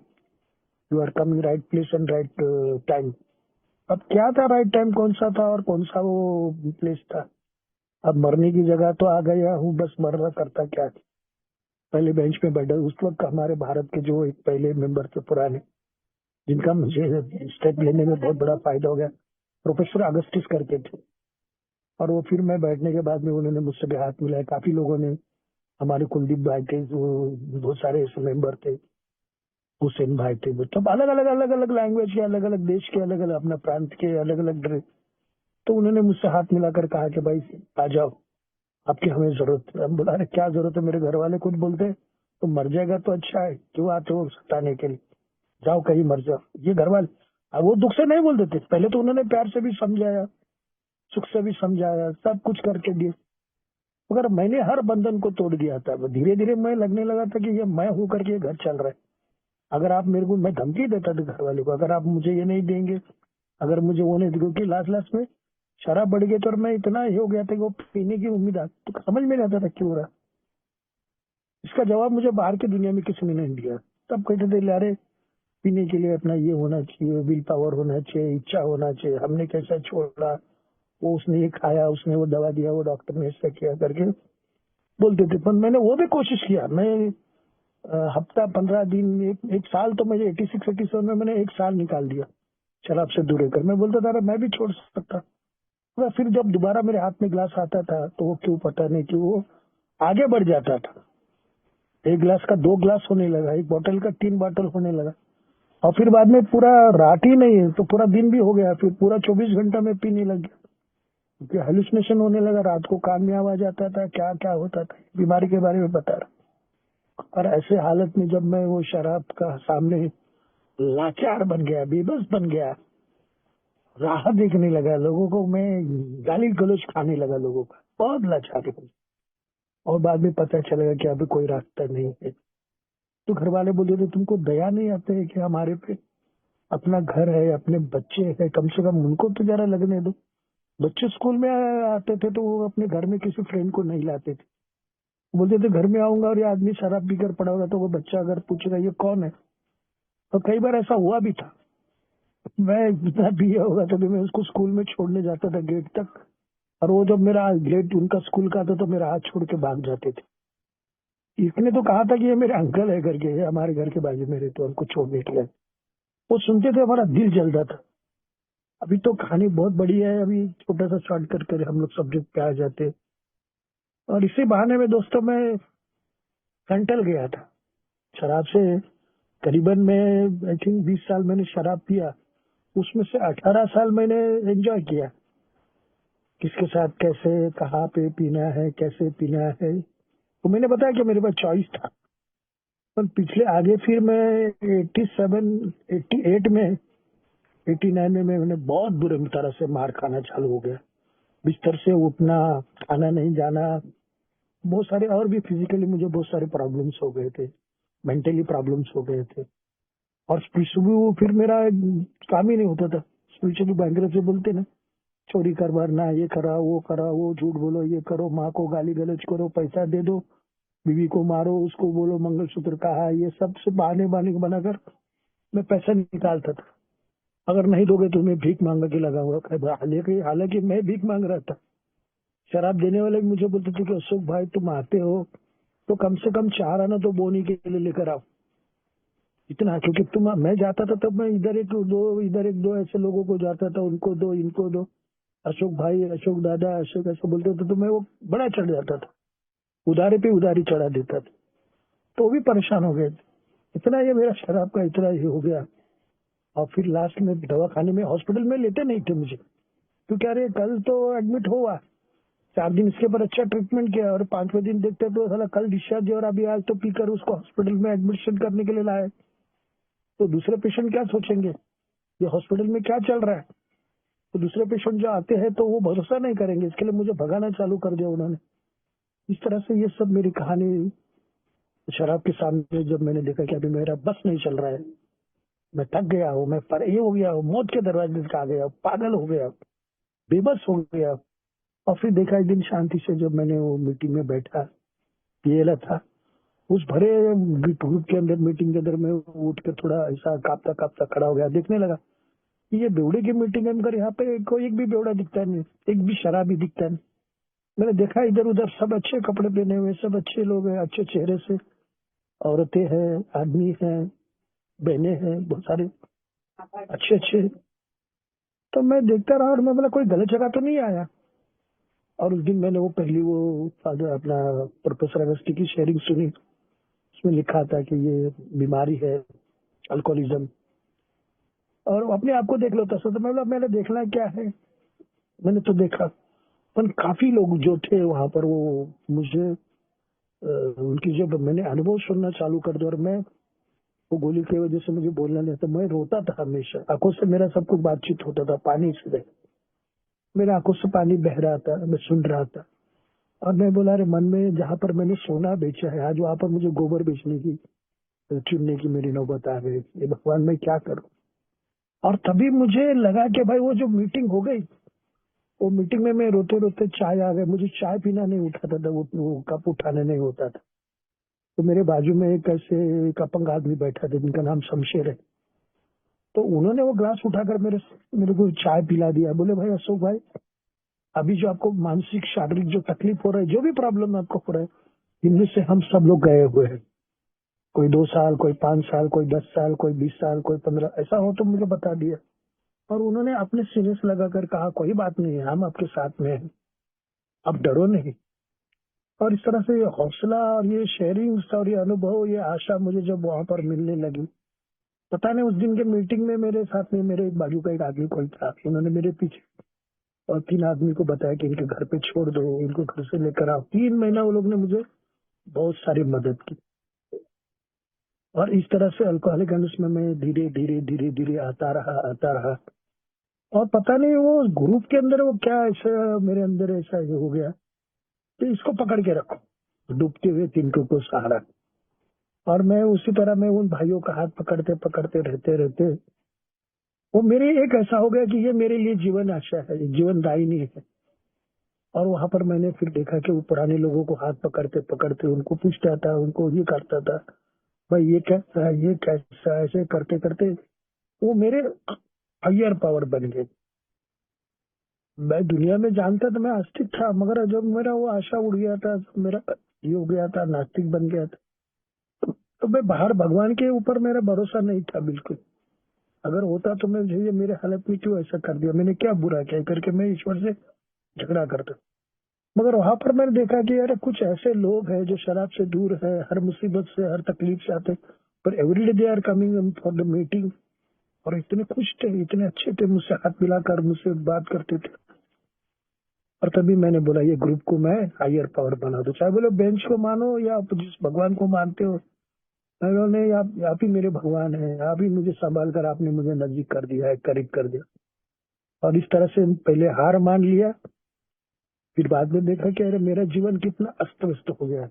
[SPEAKER 1] you are coming right place and right time. अब क्या था राइट टाइम, कौन सा था और कौन सा वो प्लेस था? अब मरने की जगह तो आ गया हूँ, बस मरना करता क्या। पहले बेंच पे बैठा, उस वक्त हमारे भारत के जो एक पहले मेंबर थे पुराने, जिनका मुझे स्टेप लेने में बहुत बड़ा फायदा हो गया, प्रोफेसर अगस्टिस करके थे। और वो फिर मैं बैठने के बाद में उन्होंने मुझसे भी हाथ मिलाया। काफी लोगों ने, हमारे कुलदीप भाई थे, जो बहुत सारे ऐसे मेंबर थे, हुसैन भाई थे, मतलब अलग अलग लैंग्वेज के, अलग अलग देश के, अलग अलग अपना प्रांत के, अलग अलग ड्रेस। तो उन्होंने मुझसे हाथ मिलाकर कहा कि भाई आ जाओ, आपकी हमें जरूरत है। हम बोला अरे क्या जरूरत है, मेरे घर वाले खुद बोलते तो मर जाएगा तो अच्छा है, क्यों आते हो सताने के लिए, जाओ कहीं मर जाओ। ये घर वाले, अब वो दुख से नहीं बोलते थे, पहले तो उन्होंने प्यार से भी समझाया, सुख से भी समझाया, सब कुछ करके दिए, मगर मैंने हर बंधन को तोड़ दिया था। धीरे धीरे मैं लगने लगा था कि ये मैं हूं करके ये घर चल रहा है। अगर आप मेरे को, मैं धमकी देता था घर वाले को, अगर आप मुझे ये नहीं देंगे, अगर मुझे वो नहीं, क्योंकि लास्ट लास्ट में शराब बढ़ गई तो, और मैं इतना ही हो गया था कि वो पीने की उम्मीद तो समझ में नहीं आता था क्यों रहा। इसका जवाब मुझे बाहर की दुनिया में किसी ने नहीं दिया। तब कहते थे अरे पीने के लिए अपना ये होना चाहिए, विल पावर होना चाहिए, इच्छा होना चाहिए, हमने कैसा छोड़ा, वो उसने ये खाया, उसने वो दवा दिया, वो डॉक्टर ने ऐसा किया करके बोलते थे। पर मैंने वो भी कोशिश किया, मैं हफ्ता 15 दिन, एक साल, तो मुझे 86-87 में मैंने एक साल निकाल दिया शराब से दूर रहकर। मैं बोलता था अरे मैं भी छोड़ सकता। मगर फिर जब दोबारा मेरे हाथ में ग्लास आता था तो वो क्यों पता नहीं कि वो आगे बढ़ जाता था। एक गिलास का 2 गिलास होने लगा, एक बोतल का 3 बोतल होने लगा, और फिर बाद में पूरा रात ही नहीं तो पूरा दिन भी हो गया, फिर पूरा 24 घंटा में पीने लग गया, क्योंकि हेलुसिनेशन होने लगा, रात को कान में आवाज आता था, क्या क्या होता था, बीमारी के बारे में बता रहा। और ऐसे हालत में जब मैं वो शराब का सामने लाचार बन गया, बेबस बन गया, राह देखने लगा लोगों को, मैं गाली गलौज खाने लगा लोगों का, बहुत लाचार बन। और बाद में पता चलेगा कि अभी कोई रास्ता नहीं है। तो घर वाले बोलते थे तुमको दया नहीं आते है कि हमारे पे, अपना घर है, अपने बच्चे है, कम से कम उनको तो जरा लगने दो। बच्चे स्कूल में आते थे तो वो अपने घर में किसी फ्रेंड को नहीं लाते थे, बोलते थे घर में आऊंगा और ये आदमी शराब पीकर पड़ा होगा तो वो बच्चा अगर पूछेगा ये कौन है। तो कई बार ऐसा हुआ भी था। मैं जितना पिया होगा तभी मैं उसको स्कूल में छोड़ने जाता था गेट तक। और वो जब मेरा गेट उनका स्कूल का था तो मेरा हाथ छोड़ के भाग जाते थे। इसने तो कहा था कि ये मेरे अंकल है करके, ये हमारे घर के बाजू में रहते, उनको छोड़ने के लिए। वो सुनते थे, हमारा दिल जलता था। अभी तो कहानी बहुत बड़ी है, अभी छोटा सा शॉर्ट कर हम लोग सब्जेक्ट पे आ जाते। और इसी बहाने में दोस्तों मैं सेंट्रल गया था शराब से। करीबन मैं आई थिंक 20 साल मैंने शराब पिया, उसमें से 18 साल मैंने एंजॉय किया। किसके साथ कैसे कहाँ पे पीना है, कैसे पीना है, तो मैंने बताया कि मेरे पास चॉइस था। पर पिछले आगे फिर मैं 87 88 में 89 में मैंने बहुत बुरे तरह से मार खाना चालू हो गया। बिस्तर से उठना, खाना नहीं जाना, बहुत सारे और भी फिजिकली मुझे बहुत सारे प्रॉब्लम्स हो गए थे, मेंटली प्रॉब्लम्स हो गए थे। और स्पिरिचुअली वो फिर मेरा काम ही नहीं होता था। स्पिरिचुअली बैंकर से बोलते ना, चोरी कर मारना, ये करा वो करा, वो झूठ बोलो, ये करो, माँ को गाली गलौज करो, पैसा दे दो, बीवी को मारो, उसको बोलो मंगलसूत्र कहा है, ये सब से बहाने बहाने बनाकर मैं पैसा निकालता था। अगर नहीं दोगे तो मैं भीख मांग के लगाऊंगा। हालांकि मैं भीख मांग रहा था। शराब देने वाले भी मुझे बोलते थे कि अशोक भाई तुम आते हो तो कम से कम 4 आना तो बोनी के लिए लेकर आओ। इतना, क्योंकि मैं जाता था तब मैं इधर एक दो ऐसे लोगों को जाता था, उनको दो, इनको दो, अशोक भाई, अशोक दादा, अशोक ऐसे बोलते थे, तो मैं वो बड़ा चढ़ जाता था, उधारी पे उधारी चढ़ा देता था। तो वो भी परेशान हो गए थे। इतना ये मेरा शराब का इतना ये हो गया। और फिर लास्ट में दवाखाने में, हॉस्पिटल में लेते नहीं थे मुझे, क्योंकि अरे कल तो एडमिट हुआ, 4 दिन इसके ऊपर अच्छा ट्रीटमेंट किया, और 5वें दिन देखते तो साला कल डिस्चार्ज है, और अभी आज तो पीकर उसको हॉस्पिटल में एडमिशन करने के लिए लाए। तो दूसरे पेशेंट क्या सोचेंगे, ये हॉस्पिटल में क्या चल रहा है। तो दूसरे पेशेंट जो आते हैं तो वो भरोसा नहीं करेंगे, इसके लिए मुझे भगाना चालू कर दिया उन्होंने। इस तरह से ये सब मेरी कहानी शराब के सामने जब मैंने देखा कि अभी मेरा बस नहीं चल रहा है, मैं थक गया हूँ, मैं ये हो गया हूँ, मौत के दरवाजे तक आ गया, पागल हो गया, बेबस हो गया। और फिर देखा एक दिन शांति से जब मैंने वो मीटिंग में बैठा, पिएला था, उस भरे ग्रुप के अंदर, मीटिंग के अंदर मैं उठ के थोड़ा ऐसा कांपता कांपता खड़ा हो गया, देखने लगा कि ये बेवड़े की मीटिंग अंदर यहाँ पे कोई एक भी बेवड़ा दिखता नहीं, एक भी शराबी दिखता नहीं। मैंने देखा इधर उधर सब अच्छे कपड़े पहने हुए, सब अच्छे लोग हैं, अच्छे चेहरे से, औरतें हैं, आदमी हैं, बहने हैं, बहुत सारे अच्छे अच्छे। तो मैं देखता रहा और मैं बोला कोई गलत जगह तो नहीं आया। और उस दिन मैंने वो पहली वो फादर अपना प्रोफेसर अगस्ती की शेयरिंग सुनी। उसमें लिखा था कि ये बीमारी है अल्कोहलिज्म, और अपने आप को देख लो। तो मैं बोला मैंने देखना क्या है, मैंने तो देखा। पर काफी लोग जो थे वहां पर, वो मुझे उनकी जब मैंने अनुभव सुनना चालू कर दिया, और मैं वो गोली की वजह से मुझे बोलना नहीं था, मैं रोता था हमेशा, आंखों से मेरा सब कुछ बातचीत होता था, पानी से मेरे आंखों से पानी बह रहा था, मैं सुन रहा था। और मैं बोला अरे मन में जहाँ पर मैंने सोना बेचा है, आज वहां पर मुझे गोबर बेचने की, चुनने की मेरी नौबत आ गई, ये भगवान मैं क्या करूं। और तभी मुझे लगा कि भाई वो जो मीटिंग हो गई, वो मीटिंग में मैं रोते रोते चाय आ गए, मुझे चाय पीना नहीं उठाता था, वो कप उठाने नहीं होता था। तो मेरे बाजू में एक ऐसे एक अपंग आदमी बैठा था जिनका नाम शमशेर है। तो उन्होंने वो ग्लास उठाकर मेरे को चाय पिला दिया। बोले भाई अशोक भाई, अभी जो आपको मानसिक शारीरिक जो तकलीफ हो रहा है, जो भी प्रॉब्लम आपको हो रहा है, इनमें से हम सब लोग गए हुए हैं। कोई 2 साल, कोई 5 साल, कोई 10 साल, कोई 20 साल, कोई 15, ऐसा हो तो मुझे बता दिया। और उन्होंने अपने सीने से लगाकर कहा कोई बात नहीं है, हम आपके साथ में हैं, अब डरो नहीं। और इस तरह से ये हौसला और ये शेयरिंग और ये अनुभव, ये आशा मुझे जब वहां पर मिलने लगी, पता नहीं उस दिन के मीटिंग में मेरे साथ में मेरे एक बाजू का एक आदमी कोई था, उन्होंने मेरे पीछे और 3 आदमी को बताया कि इनके घर पे छोड़ दो, इनको घर से लेकर आओ। 3 महीना वो लोग ने मुझे बहुत सारी मदद की। और इस तरह से अल्कोहलिक एनोनिमस में मैं धीरे धीरे धीरे धीरे आता रहा। और पता नहीं वो ग्रुप के अंदर वो क्या ऐसा मेरे अंदर ऐसा ये हो गया कि इसको पकड़ के रखो, डूबते हुए तिनकों को सहारा। और मैं उसी तरह मैं उन भाइयों का हाथ पकड़ते पकड़ते रहते रहते वो मेरे एक ऐसा हो गया कि ये मेरे लिए जीवन आशा है, जीवन दायिनी है। और वहां पर मैंने फिर देखा कि वो पुराने लोगों को हाथ पकड़ते पकड़ते उनको पूछता था, उनको ये करता था, भाई ये कैसा है, ये कैसा, ऐसे करते करते वो मेरे हायर पावर बन गए। मैं दुनिया में जानता था, मैं आस्तिक था, मगर जब मेरा वो आशा उड़ गया था, मेरा ये हो गया था, नास्तिक बन गया था, तो मैं बाहर भगवान के ऊपर मेरा भरोसा नहीं था बिल्कुल। अगर होता तो मैं ये मेरे हालत में क्यों ऐसा कर दिया, मैंने क्या बुरा किया करके मैं ईश्वर से झगड़ा करता। मगर वहां पर मैंने देखा कि यार कुछ ऐसे लोग हैं जो शराब से दूर है, हर मुसीबत से, हर तकलीफ से आते, पर everyday they are coming for the meeting, और इतने खुश थे, इतने अच्छे थे, मुझसे हाथ मिलाकर मुझसे बात करते थे। और तभी मैंने बोला ये ग्रुप को मैं हायर पावर बना दूं, चाहे बोलो बेंच को मानो या आप जिस भगवान को मानते हो। उन्होंने आप ही मेरे भगवान है, आप ही मुझे संभाल कर आपने मुझे नजदीक कर दिया है, करीब कर दिया। और इस तरह से पहले हार मान लिया, फिर बाद में देखा कि अरे मेरा जीवन कितना अस्त व्यस्त हो गया,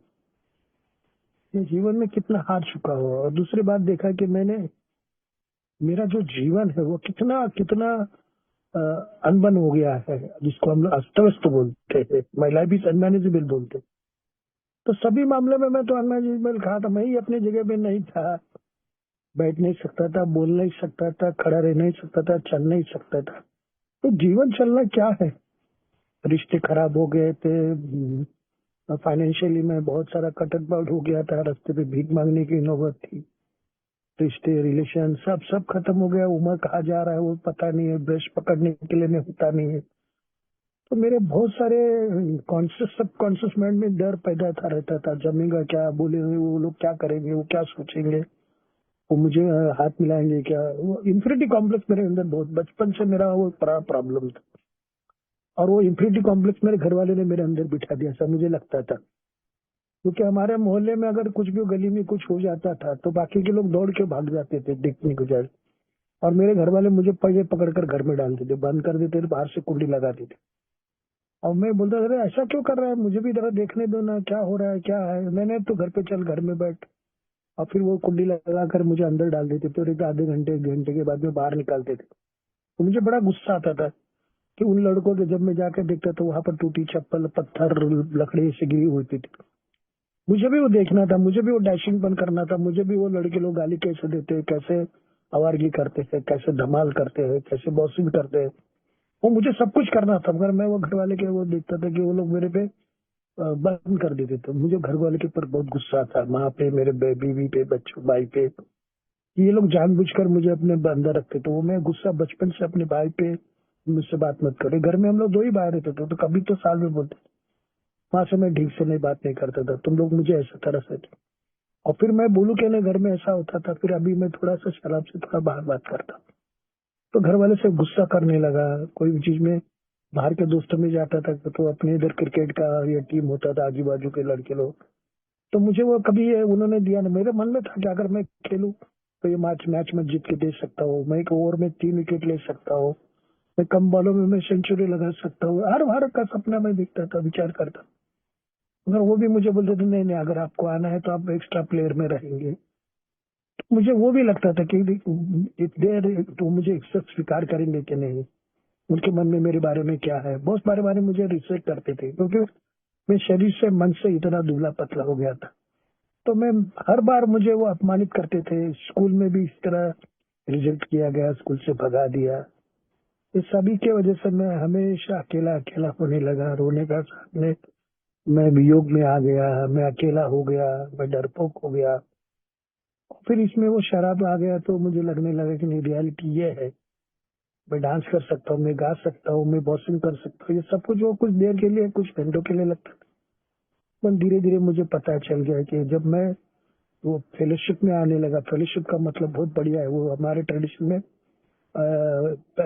[SPEAKER 1] ये जीवन में कितना हार चुका हुआ। और दूसरी बात देखा कि मैंने मेरा जो जीवन है वो कितना कितना अनबन हो गया है, जिसको हम लोग अस्त व्यस्त बोलते हैं, माई लाइफ इज अनमैनेजेबल बोलते हैं। तो सभी मामले में मैं तो अनमैनेजेबल कहा था, मैं ही अपनी जगह पे नहीं था, बैठ नहीं सकता था, बोल नहीं सकता था, खड़ा रह नहीं सकता था, चल नहीं सकता था। तो जीवन चलना क्या है, रिश्ते खराब हो गए थे, फाइनेंशियली में बहुत सारा कटक बाउट हो गया था, रास्ते पे भीख मांगने की नौबत थी, रिश्ते रिलेशन सब सब खत्म हो गया। उम्र कहाँ जा रहा है वो पता नहीं है, ब्रश पकड़ने के लिए नहीं होता नहीं है। तो मेरे बहुत सारे कॉन्शियस सब कॉन्शियस माइंड में डर पैदा था, रहता था, जमेगा क्या, बोलेंगे वो लोग, क्या करेंगे वो, क्या सोचेंगे, वो मुझे हाथ मिलाएंगे क्या। वो इंफिनिटी कॉम्प्लेक्स मेरे अंदर बहुत बचपन से मेरा वो बड़ा प्रॉब्लम था। और वो इंफिनिटी कॉम्प्लेक्स मेरे घर वाले ने मेरे अंदर बिठा दिया, ऐसा मुझे लगता था। क्योंकि हमारे मोहल्ले में अगर कुछ भी गली में कुछ हो जाता था तो बाकी के लोग दौड़ के भाग जाते थे देखने को जाए, और मेरे घर वाले मुझे पजे पकड़कर घर में डालते थे, बंद कर देते थे, बाहर से कुंडी लगाते थे। और मैं बोलता था, "अरे ऐसा क्यों कर रहा है, मुझे भी जरा देखने दो ना, क्या हो रहा है, क्या है। मैंने तो घर पे चल, घर में बैठ। और फिर वो कुंडी लगाकर मुझे अंदर डाल देते थे, और एक आधे घंटे एक घंटे के बाद में बाहर निकालते थे। तो मुझे बड़ा गुस्सा आता था कि उन लड़कों के, जब मैं जाकर देखता तो वहां पर टूटी चप्पल, पत्थर, लकड़ी से गिरी हुई थी। मुझे भी वो देखना था, मुझे भी वो डैशिंग पन करना था, मुझे भी वो लड़के लोग गाली कैसे देते हैं, कैसे आवारगी करते हैं, कैसे धमाल करते हैं, कैसे बॉसिंग करते हैं, वो मुझे सब कुछ करना था। मगर मैं वो घर वाले के वो देखता था कि वो लोग मेरे पे बंद कर देते थे। मुझे घर वाले के ऊपर बहुत गुस्सा था, माँ पे, मेरे बीवी पे, बच्चों, भाई पे। ये लोग जानबूझकर मुझे अपने अंदर रखते, तो वो मैं गुस्सा बचपन से अपने भाई पे, मुझसे बात मत करे। घर में हम लोग दो ही भाई रहते थे, तो कभी तो साल में बोलते, वहां से मैं ठीक से नहीं बात नहीं करता था, तुम लोग मुझे ऐसा तरह से। और फिर मैं बोलूं कि नहीं, घर में ऐसा होता था। फिर अभी मैं थोड़ा सा शराब से थोड़ा बाहर बात करता, तो घर वाले से गुस्सा करने लगा। कोई भी चीज में बाहर के दोस्तों में जाता था तो अपने इधर क्रिकेट का ये टीम होता था, आजू बाजू के लड़के लोग, तो मुझे वो कभी उन्होंने दिया ना। मेरे मन में था कि अगर मैं खेलूं तो ये मैच मैच में जीत के दे सकता हूँ, मैं एक ओवर में 3 विकेट ले सकता हूँ, मैं कम बॉलों में मैं सेंचुरी लगा सकता हूँ। हर हर का सपना मैं देखता था, विचार करता। मगर वो भी मुझे बोलते थे, नहीं नहीं, अगर आपको आना है तो आप एक्स्ट्रा प्लेयर में रहेंगे। तो मुझे वो भी लगता था कि देर तो मुझे एक्सेप्ट स्वीकार करेंगे कि नहीं, उनके मन में मेरे बारे में क्या है। बहुत बारे मुझे रिस्पेक्ट करते थे, क्योंकि मैं शरीर से, मन से इतना दुबला पतला हो गया था। तो मैं हर बार मुझे वो अपमानित करते थे। स्कूल में भी इस तरह रिजेक्ट किया गया, स्कूल से भगा दिया। इस सभी के वजह से मैं हमेशा अकेला अकेला होने लगा, रोने का साथ में मैं वियोग में आ गया, मैं अकेला हो गया, मैं डरपोक हो गया। फिर इसमें वो शराब आ गया, तो मुझे लगने लगा कि नहीं, रियलिटी ये है, मैं डांस कर सकता हूँ, मैं गा सकता हूँ, मैं बॉसिंग कर सकता हूँ, ये सब कुछ वो कुछ देर के लिए, कुछ घंटों के लिए लगता था। पर धीरे धीरे मुझे पता चल गया कि जब मैं वो फेलोशिप में आने लगा, फेलोशिप का मतलब बहुत बढ़िया है, वो हमारे ट्रेडिशन में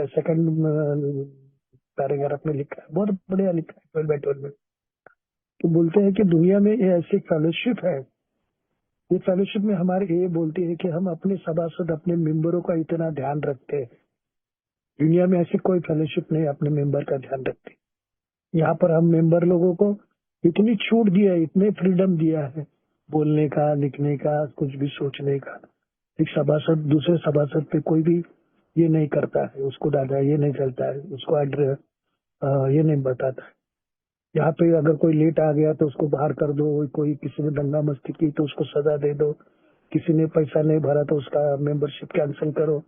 [SPEAKER 1] सेकंड पैराग्राफ में लिखा है, बहुत बढ़िया लिखा है 12/12 में। तो बोलते हैं कि दुनिया में ये ऐसी फेलोशिप है, ये फेलोशिप में हमारे ये बोलती है कि हम अपने सभासद, अपने मेंबरों का इतना ध्यान रखते हैं। दुनिया में ऐसी कोई फेलोशिप नहीं अपने मेंबर का ध्यान रखती। यहाँ पर हम मेंबर लोगों को इतनी छूट दिया है, इतने फ्रीडम दिया है, बोलने का, लिखने का, कुछ भी सोचने का। एक सभासद दूसरे सभासद पे कोई भी ये नहीं करता है, उसको दादा ये नहीं चलता है, उसको एड्रेस ये नहीं बताता है। यहाँ पे अगर कोई लेट आ गया तो उसको बाहर कर दो, कोई किसी ने दंगा मस्ती की तो उसको सजा दे दो, किसी ने पैसा नहीं भरा तो उसका मेंबरशिप कैंसिल करो।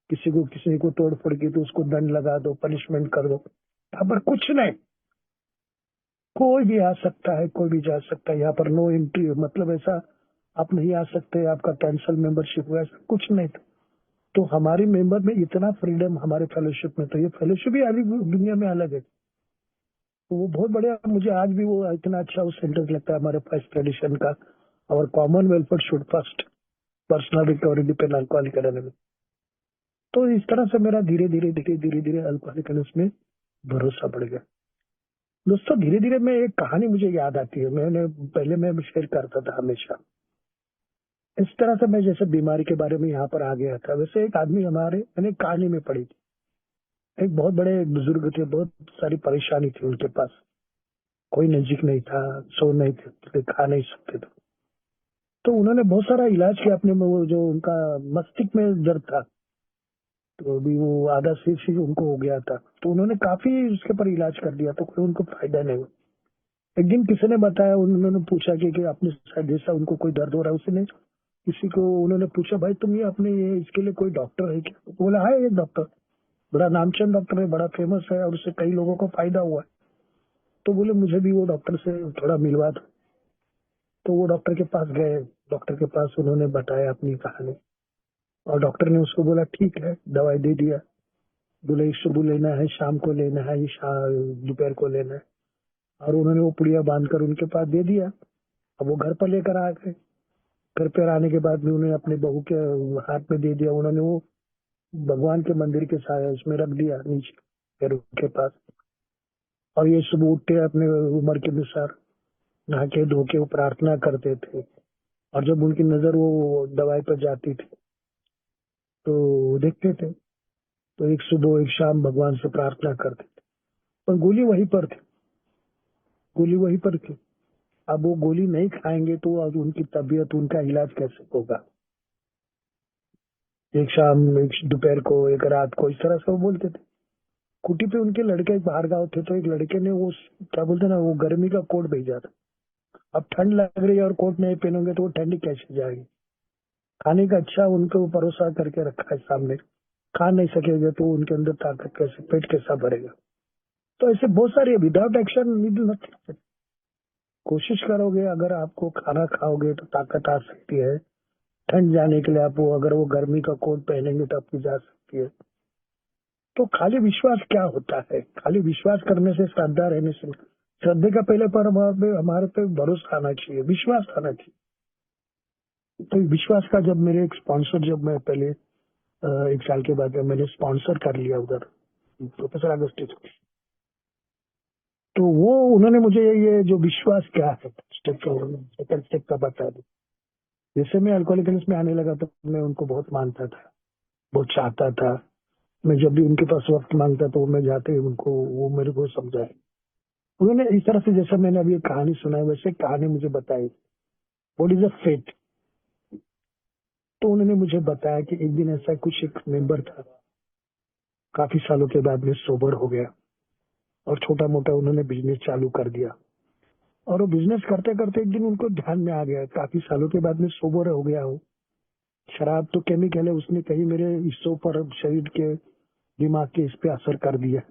[SPEAKER 1] किसी को तोड़ फोड़ की तो उसको दंड लगा दो, पनिशमेंट कर दो। यहाँ पर कुछ नहीं, कोई भी आ सकता है, कोई भी जा सकता है। यहाँ पर नो एंट्री, मतलब ऐसा आप नहीं आ सकते, आपका कैंसल मेंबरशिप हुआ, ऐसा कुछ नहीं था। तो हमारी मेंबर में इतना फ्रीडम हमारे फेलोशिप में, तो ये फेलोशिप ही अभी दुनिया में अलग है। तो वो बहुत बढ़िया, मुझे आज भी वो इतना अच्छा वो सेंटेंस लगता है हमारे फर्स्ट ट्रेडिशन का, और common welfare should first, personal recovery depend alcoholic anonymous. तो इस तरह से मेरा धीरे धीरे अल्कोहलिक एनोनिमस में भरोसा बढ़ गया। दोस्तों धीरे धीरे मैं एक कहानी मुझे याद आती है, पहले मैं शेयर करता था हमेशा। इस तरह से मैं जैसे बीमारी के बारे में यहाँ पर आ गया था, वैसे एक आदमी मैंने कहानी में पढ़ी थी। एक बहुत बड़े बुजुर्ग थे, बहुत सारी परेशानी थी उनके पास, कोई नजीक नहीं था, सो नहीं थे, खा नहीं सकते थे। तो उन्होंने बहुत सारा इलाज किया अपने में, वो जो उनका मस्तिष्क में दर्द था, तो अभी वो आधा शीश उनको हो गया था। तो उन्होंने काफी उसके पर इलाज कर दिया, तो कोई उनको फायदा नहीं हुआ। एक दिन किसी ने बताया, उन्होंने पूछा कि अपने जैसा उनको कोई दर्द हो रहा है, उसने किसी को उन्होंने पूछा, भाई तुम ये अपने इसके लिए कोई डॉक्टर है क्या? तो बोला है एक डॉक्टर, बड़ा नामचंद डॉक्टर है, बड़ा फेमस है, और उससे कई लोगों को फायदा हुआ है। तो बोले मुझे भी वो डॉक्टर से थोड़ा मिलवा दो। तो वो डॉक्टर के पास गए, डॉक्टर के पास उन्होंने बताया अपनी कहानी, और डॉक्टर ने उसको बोला ठीक है, दवाई दे दिया। बोले सुबह लेना है, शाम को लेना है, दोपहर को लेना है। और उन्होंने वो पुड़िया बांधकर उनके पास दे दिया। अब वो घर पर लेकर आ गए। घर पर आने के बाद में उन्हें अपने बहू के हाथ में दे दिया। उन्होंने वो भगवान के मंदिर के साया उसमें रख दिया नीचे पैरों के पास। और ये सुबह उठते अपने उम्र के अनुसार नहा के धो के वो प्रार्थना करते थे। और जब उनकी नजर वो दवाई पर जाती थी तो देखते थे, तो एक सुबह एक शाम भगवान से प्रार्थना करते थे, पर गोली वहीं पर थी, गोली वहीं पर थी। अब वो गोली नहीं खाएंगे तो अब उनकी तबीयत, उनका इलाज कैसे होगा? एक शाम, एक दोपहर को, एक रात को, इस तरह से वो बोलते थे। कुटी पे उनके लड़के बाहर गाँव थे, तो एक लड़के ने वो क्या बोलते ना, वो गर्मी का कोट भेजा था। अब ठंड लग रही है और कोट नहीं पहनोगे तो वो ठंडी कैसे जाएगी? खाने का अच्छा उनको परोसा करके रखा है सामने, खा नहीं सकेंगे तो उनके अंदर ताकत कैसे, पेट कैसा भरेगा? तो ऐसे बहुत सारे विदाउट एक्शन नीड नथिंग। कोशिश करोगे, अगर आपको खाना खाओगे तो ताकत आ सकती है। ठंड जाने के लिए आप वो, अगर वो गर्मी का कोट पहनेंगे तो आपकी जा सकती है। तो खाली विश्वास क्या होता है? खाली विश्वास करने से, श्रद्धा रहने से, श्रद्धे का पहले पर हमारे पे भरोसा आना चाहिए, विश्वास आना चाहिए। तो विश्वास का जब मेरे एक स्पॉन्सर, जब मैं पहले 1 साल के बाद मैंने स्पॉन्सर कर लिया उधर प्रोफेसर अगस्ती, तो वो उन्होंने मुझे ये जो विश्वास क्या है स्टेप का, सेकंड स्टेप का बता दी। जैसे मैं अल्कोहलिक एनोनिमस में आने लगा तो मैं उनको बहुत मानता था, बहुत चाहता था। मैं जब भी उनके पास वक्त मांगता तो मैं जाते उनको, वो मेरे को समझाए। उन्होंने इस तरह से, जैसा मैंने अभी एक कहानी सुनाई वैसे कहानी मुझे बताई, व्हाट इज अ फेट। तो उन्होंने मुझे बताया कि एक दिन ऐसा कुछ एक मेंबर था, काफी सालों के बाद में सोबर हो गया और छोटा मोटा उन्होंने बिजनेस चालू कर दिया। और वो बिजनेस करते करते एक दिन उनको ध्यान में आ गया, काफी सालों के बाद में सोबर हो गया हूँ, शराब तो केमिकल है, उसने कहीं मेरे हिस्सों पर, शरीर के, दिमाग के इस पे असर कर दिया।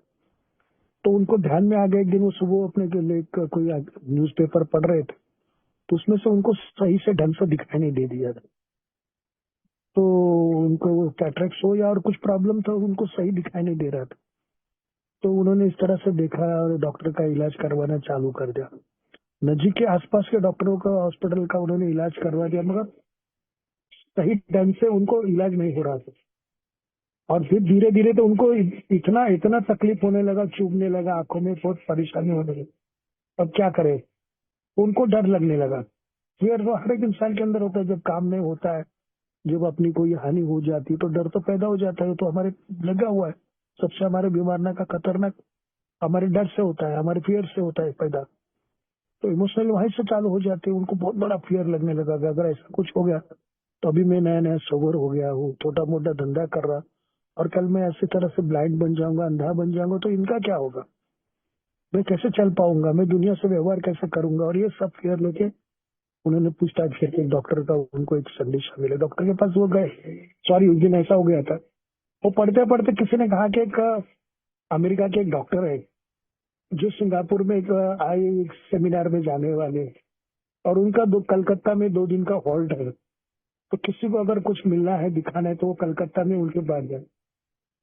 [SPEAKER 1] तो उनको ध्यान में आ गया, एक दिन वो सुबह अपने के लिए कोई न्यूज़पेपर पढ़ रहे थे, तो उसमें से उनको सही से ढंग से दिखाई नहीं दे दिया था। तो उनको कैटरेक्ट हो या और कुछ प्रॉब्लम था, उनको सही दिखाई नहीं दे रहा था। तो उन्होंने इस तरह से देखा और डॉक्टर का इलाज करवाना चालू कर दिया। नजीक के आसपास के डॉक्टरों का, हॉस्पिटल का उन्होंने इलाज करवा दिया, मगर सही ढंग से उनको इलाज नहीं हो रहा था। और फिर धीरे धीरे तो उनको इतना इतना तकलीफ होने लगा, चुभने लगा, आंखों में बहुत परेशानी होने लगी। अब क्या करे? उनको डर लगने लगा। फिर वो हर एक इंसान के अंदर होता है, जब काम नहीं होता है, जब अपनी कोई हानि हो जाती है तो डर तो पैदा हो जाता है। तो हमारे लगा हुआ है, सबसे हमारे बीमारना का खतरनाक हमारे डर से होता है, हमारे फियर से होता है पैदा। तो इमोशनल वहीं से चालू हो जाते हैं। उनको बहुत बड़ा फियर लगने लगा कि अगर ऐसा कुछ हो गया तो अभी मैं नया नया सोबर हो गया हूँ, छोटा मोटा धंधा कर रहा, और कल मैं ऐसी तरह से ब्लाइंड बन जाऊंगा, अंधा बन जाऊंगा, तो इनका क्या होगा? मैं कैसे चल पाऊंगा? मैं दुनिया से व्यवहार कैसे करूंगा? और ये सब फियर लेके उन्होंने पूछताछ करके एक डॉक्टर का उनको एक संदेश मिला। डॉक्टर के पास वो गए, सॉरी उस दिन ऐसा हो गया था, वो पढ़ते पढ़ते किसी ने कहा कि एक अमेरिका के एक डॉक्टर है जो सिंगापुर में एक सेमिनार में जाने वाले हैं, और उनका कलकत्ता में 2 दिन का हॉल्ट है। तो किसी को अगर कुछ मिलना है, दिखाना है, तो वो कलकत्ता में उनके पास जाए।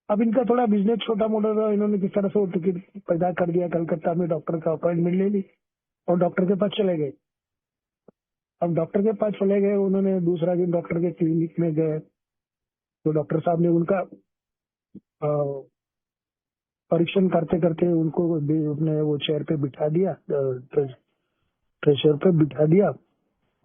[SPEAKER 1] अब इनका थोड़ा बिजनेस छोटा मोटा था, इन्होंने किस तरह से वो टिकट पैदा कर दिया, कलकत्ता में डॉक्टर का अपॉइंटमेंट ले ली और डॉक्टर के पास चले गए। अब डॉक्टर के पास चले गए, उन्होंने दूसरा दिन डॉक्टर के क्लिनिक में गए, तो डॉक्टर साहब ने उनका अ, परीक्षण करते करते उनको अपने वो चेयर पे बिठा दिया, ट्रेचर पे बिठा दिया।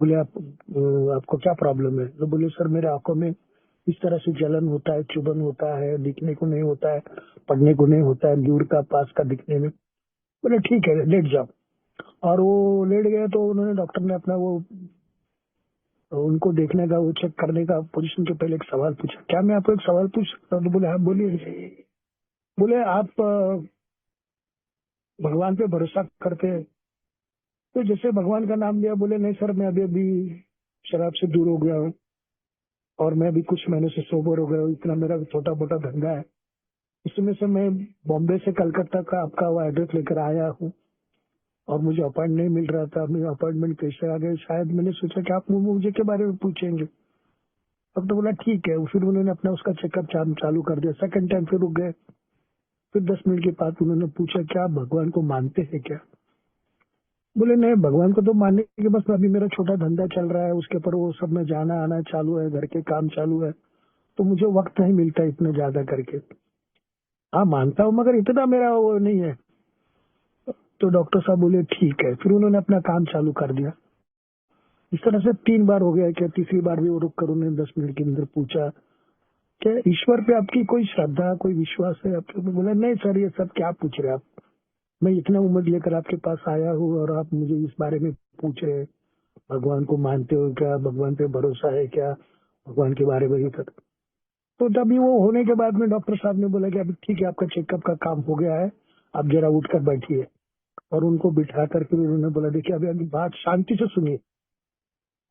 [SPEAKER 1] बोले आपको क्या प्रॉब्लम है? तो बोले सर मेरे आंखों में इस तरह से जलन होता है, चुभन होता है, दिखने को नहीं होता है, पढ़ने को नहीं होता है, दूर का पास का दिखने में। बोले ठीक है लेट जाओ। और वो लेट गए तो उन्होंने, डॉक्टर ने अपना वो उनको देखने का, वो चेक करने का पोजीशन के पहले एक सवाल पूछा, क्या मैं आपको एक सवाल पूछ सकता हूँ? तो बोले हाँ बोलिए। बोले आप भगवान पे भरोसा करते हैं? तो जैसे भगवान का नाम लिया, बोले नहीं सर मैं अभी अभी शराब से दूर हो गया हूँ और मैं अभी कुछ महीने से सोबर हो गया हूँ, इतना मेरा छोटा मोटा धंधा है, इसमें से मैं बॉम्बे से कलकत्ता का आपका वो एड्रेस लेकर आया हूँ और मुझे अपॉइंटमेंट नहीं मिल रहा था, मेरे अपॉइंटमेंट कैसे आ गए, शायद मैंने सोचा कि आप मुझे के बारे में पूछेंगे। अब तो बोला ठीक है। फिर उन्होंने अपना उसका चेकअप चालू कर दिया। सेकंड टाइम फिर रुक गए। फिर 10 मिनट के बाद उन्होंने पूछा क्या आप भगवान को मानते हैं क्या? बोले नहीं भगवान को तो मानने के, बस अभी मेरा छोटा धंधा चल रहा है, उसके ऊपर वो सब में जाना आना चालू है, घर के काम चालू है, तो मुझे वक्त नहीं मिलता इतने ज्यादा करके। हाँ मानता हूँ मगर इतना मेरा वो नहीं है। तो डॉक्टर साहब बोले ठीक है। फिर उन्होंने अपना काम चालू कर दिया। इस तरह से 3 बार हो गया। क्या तीसरी बार भी वो रुक कर उन्होंने 10 मिनट के अंदर पूछा क्या ईश्वर पे आपकी कोई श्रद्धा, कोई विश्वास है आपके? बोला नहीं सर ये सब क्या पूछ रहे हैं आप, मैं इतना उम्र लेकर आपके पास आया हूँ और आप मुझे इस बारे में पूछ रहे हैं, भगवान को मानते हो क्या, भगवान पे भरोसा है क्या, भगवान के बारे में ही कर। तो तभी वो होने के बाद में डॉक्टर साहब ने बोला कि अभी ठीक है आपका चेकअप का काम हो गया है, आप जरा उठकर बैठिए। और उनको बिठा करके उन्होंने बोला देखिए अभी अभी बात शांति से सुनिए।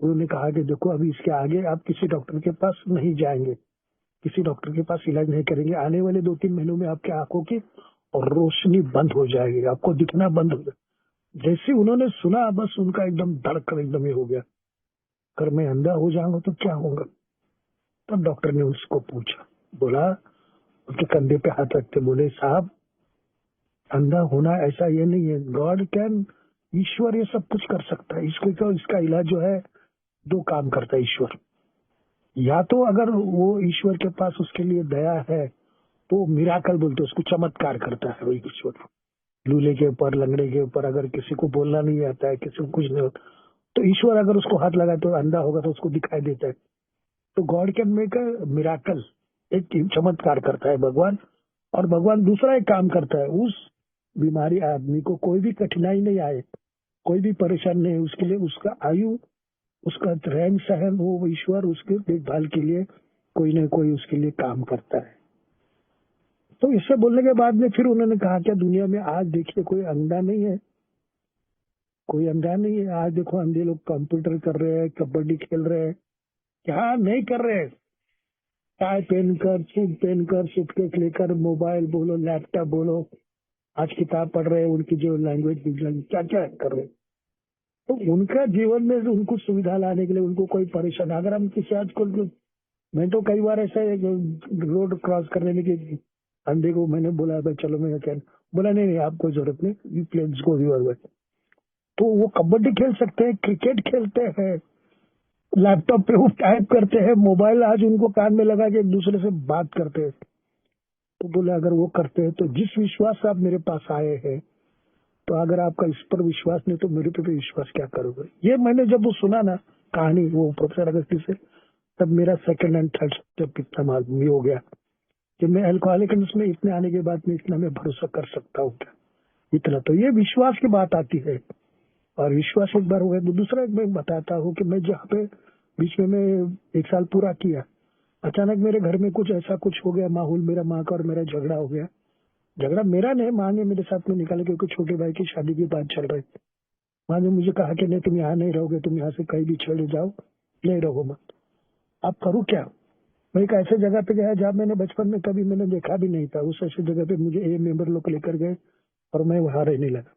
[SPEAKER 1] उन्होंने कहा कि देखो अभी इसके आगे आप किसी डॉक्टर के पास नहीं जाएंगे, किसी डॉक्टर के पास इलाज नहीं करेंगे, आने वाले 2-3 महीनों में आपके आंखों की और रोशनी बंद हो जाएगी, आपको दिखना बंद हो जाएगा। जैसे उन्होंने सुना बस उनका एकदम धड़कन एकदम ही हो गया, अगर मैं अंधा हो जाऊंगा तो क्या होगा? तब डॉक्टर ने उसको पूछा, बोला उसके कंधे पे हाथ रखते बोले साहब अंधा होना ऐसा ये नहीं है, गॉड कैन, ईश्वर ये सब कुछ कर सकता है। इसको तो इसका इलाज जो है 2 काम करता है ईश्वर, या तो अगर वो ईश्वर के पास उसके लिए दया है तो मिराकल बोलते उसको, चमत्कार करता है वो ईश्वर। लूले के ऊपर, लंगड़े के ऊपर, अगर किसी को बोलना नहीं आता है, किसी को कुछ नहीं होता, तो ईश्वर अगर उसको हाथ लगाए तो अंधा होगा तो उसको दिखाई देता है। तो God can make a miracle, एक चमत्कार करता है भगवान। और भगवान दूसरा एक काम करता है, उस बीमारी आदमी को कोई भी कठिनाई नहीं आए, कोई भी परेशान नहीं, उसके लिए उसका आयु, उसका रहन सहन, वो ईश्वर उसके देखभाल के लिए कोई न कोई उसके लिए काम करता है। तो इससे बोलने के बाद में फिर उन्होंने कहा क्या दुनिया में आज देखिए कोई अंधा नहीं है, कोई अंधा नहीं है। आज देखो अंधे लोग कंप्यूटर कर रहे हैं, कबड्डी खेल रहे हैं, क्या नहीं कर रहे हैं, टाई पहनकर सूटकेस लेकर, मोबाइल बोलो, लैपटॉप बोलो, आज किताब पढ़ रहे हैं, उनकी जो लैंग्वेज क्या क्या कर रहे हैं। तो उनका जीवन में उनको सुविधा लाने के लिए उनको कोई परेशानी, अगर हम किसी आज को, मैं तो कई बार ऐसा रोड क्रॉस करने में कि अंधे को मैंने बोला भाई चलो, मैं क्या बोला, नहीं नहीं आपको जरूरत नहीं, यू प्लेस गो यूर वे। तो वो कबड्डी खेल सकते हैं, क्रिकेट खेलते हैं, लैपटॉप पे वो टाइप करते हैं, मोबाइल आज उनको कान में लगा के एक दूसरे से बात करते हैं। तो बोले अगर वो करते हैं तो जिस विश्वास से आप मेरे पास आए हैं, तो अगर आपका इस पर विश्वास नहीं तो मेरे पे भी विश्वास क्या करोगे? ये मैंने जब वो सुना ना कहानी वो प्रोफेसर अगस्ती से, तब मेरा सेकंड एंड थर्ड स्टेप इतना मालूम हो गया कि मैं अल्कोहलिक में इतने आने के बाद में इतना मैं भरोसा कर सकता हूँ क्या, इतना। तो ये विश्वास की बात आती है। और विश्वास एक बार हो गया तो दूसरा एक मैं बताता हूँ कि मैं जहाँ पे बीच में मैं 1 साल पूरा किया, अचानक मेरे घर में कुछ ऐसा कुछ हो गया माहौल, मेरा माँ का और मेरा झगड़ा हो गया। झगड़ा मेरा नहीं, माँ ने मेरे साथ में निकाला क्योंकि छोटे भाई की शादी की बात चल रही थी। माँ ने मुझे कहा कि नहीं तुम यहाँ नहीं रहोगे, तुम यहाँ से कहीं भी चले जाओ, नहीं रहो मत। अब करूँ क्या? मैं एक ऐसे जगह पे गया जहाँ मैंने बचपन में कभी मैंने देखा भी नहीं था। उस ऐसी जगह पे मुझे ए मेंबर लोग लेकर गए और मैं वहां रहने लगा।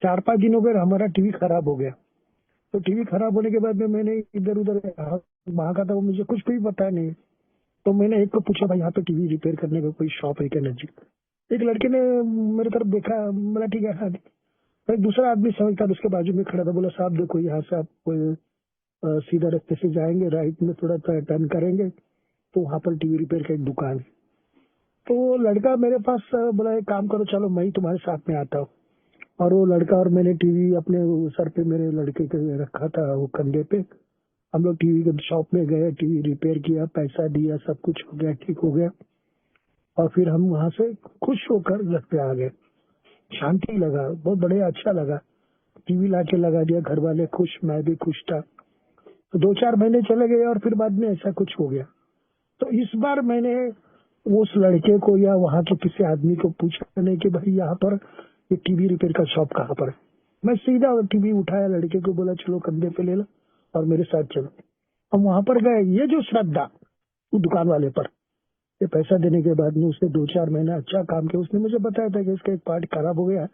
[SPEAKER 1] 4-5 दिनों में हमारा टीवी खराब हो गया। तो टीवी खराब होने के बाद में मैंने इधर उधर वहां का था, वो मुझे कुछ भी पता नहीं। तो मैंने एक को पूछा, भाई यहाँ पे टीवी रिपेयर करने का कोई शॉप है क्या नजीक? एक लड़के ने मेरे तरफ देखा, बोला ठीक है हाँ। फिर दूसरा आदमी समझदार उसके बाजू में खड़ा था, बोला साहब देखो यहाँ से आप सीधा रास्ते से जाएंगे, राइट में थोड़ा टर्न करेंगे तो वहां पर टीवी रिपेयर का एक दुकान है। तो वो लड़का मेरे पास बोला एक काम करो, चलो मैं ही तुम्हारे साथ में आता हूँ। और वो लड़का और मैंने टीवी अपने सर पे मेरे लड़के के रखा था, वो कंधे पे। हम लोग टीवी के शॉप में गए, टीवी रिपेयर किया, पैसा दिया, सब कुछ हो गया, ठीक हो गया। और फिर हम वहां से खुश होकर घर पे आ गए। शांति लगा, बहुत बढ़िया, अच्छा लगा। टीवी लाके लगा दिया, घर वाले खुश, मैं भी खुश था। तो 2-4 महीने चले गए और फिर बाद में ऐसा कुछ हो गया। तो इस बार मैंने उस लड़के को या वहां के किसी आदमी को पूछा नहीं कि भाई यहाँ पर ये टीवी रिपेयर का शॉप कहाँ पर है। मैं सीधा टीवी उठाया, लड़के को बोला चलो कंधे पे ले लो और मेरे साथ चलो। हम वहां पर गए। ये जो श्रद्धा वो दुकान वाले पर, ये पैसा देने के बाद में उसने 2-4 महीना अच्छा काम किया। उसने मुझे बताया था कि इसका एक पार्ट खराब हो गया है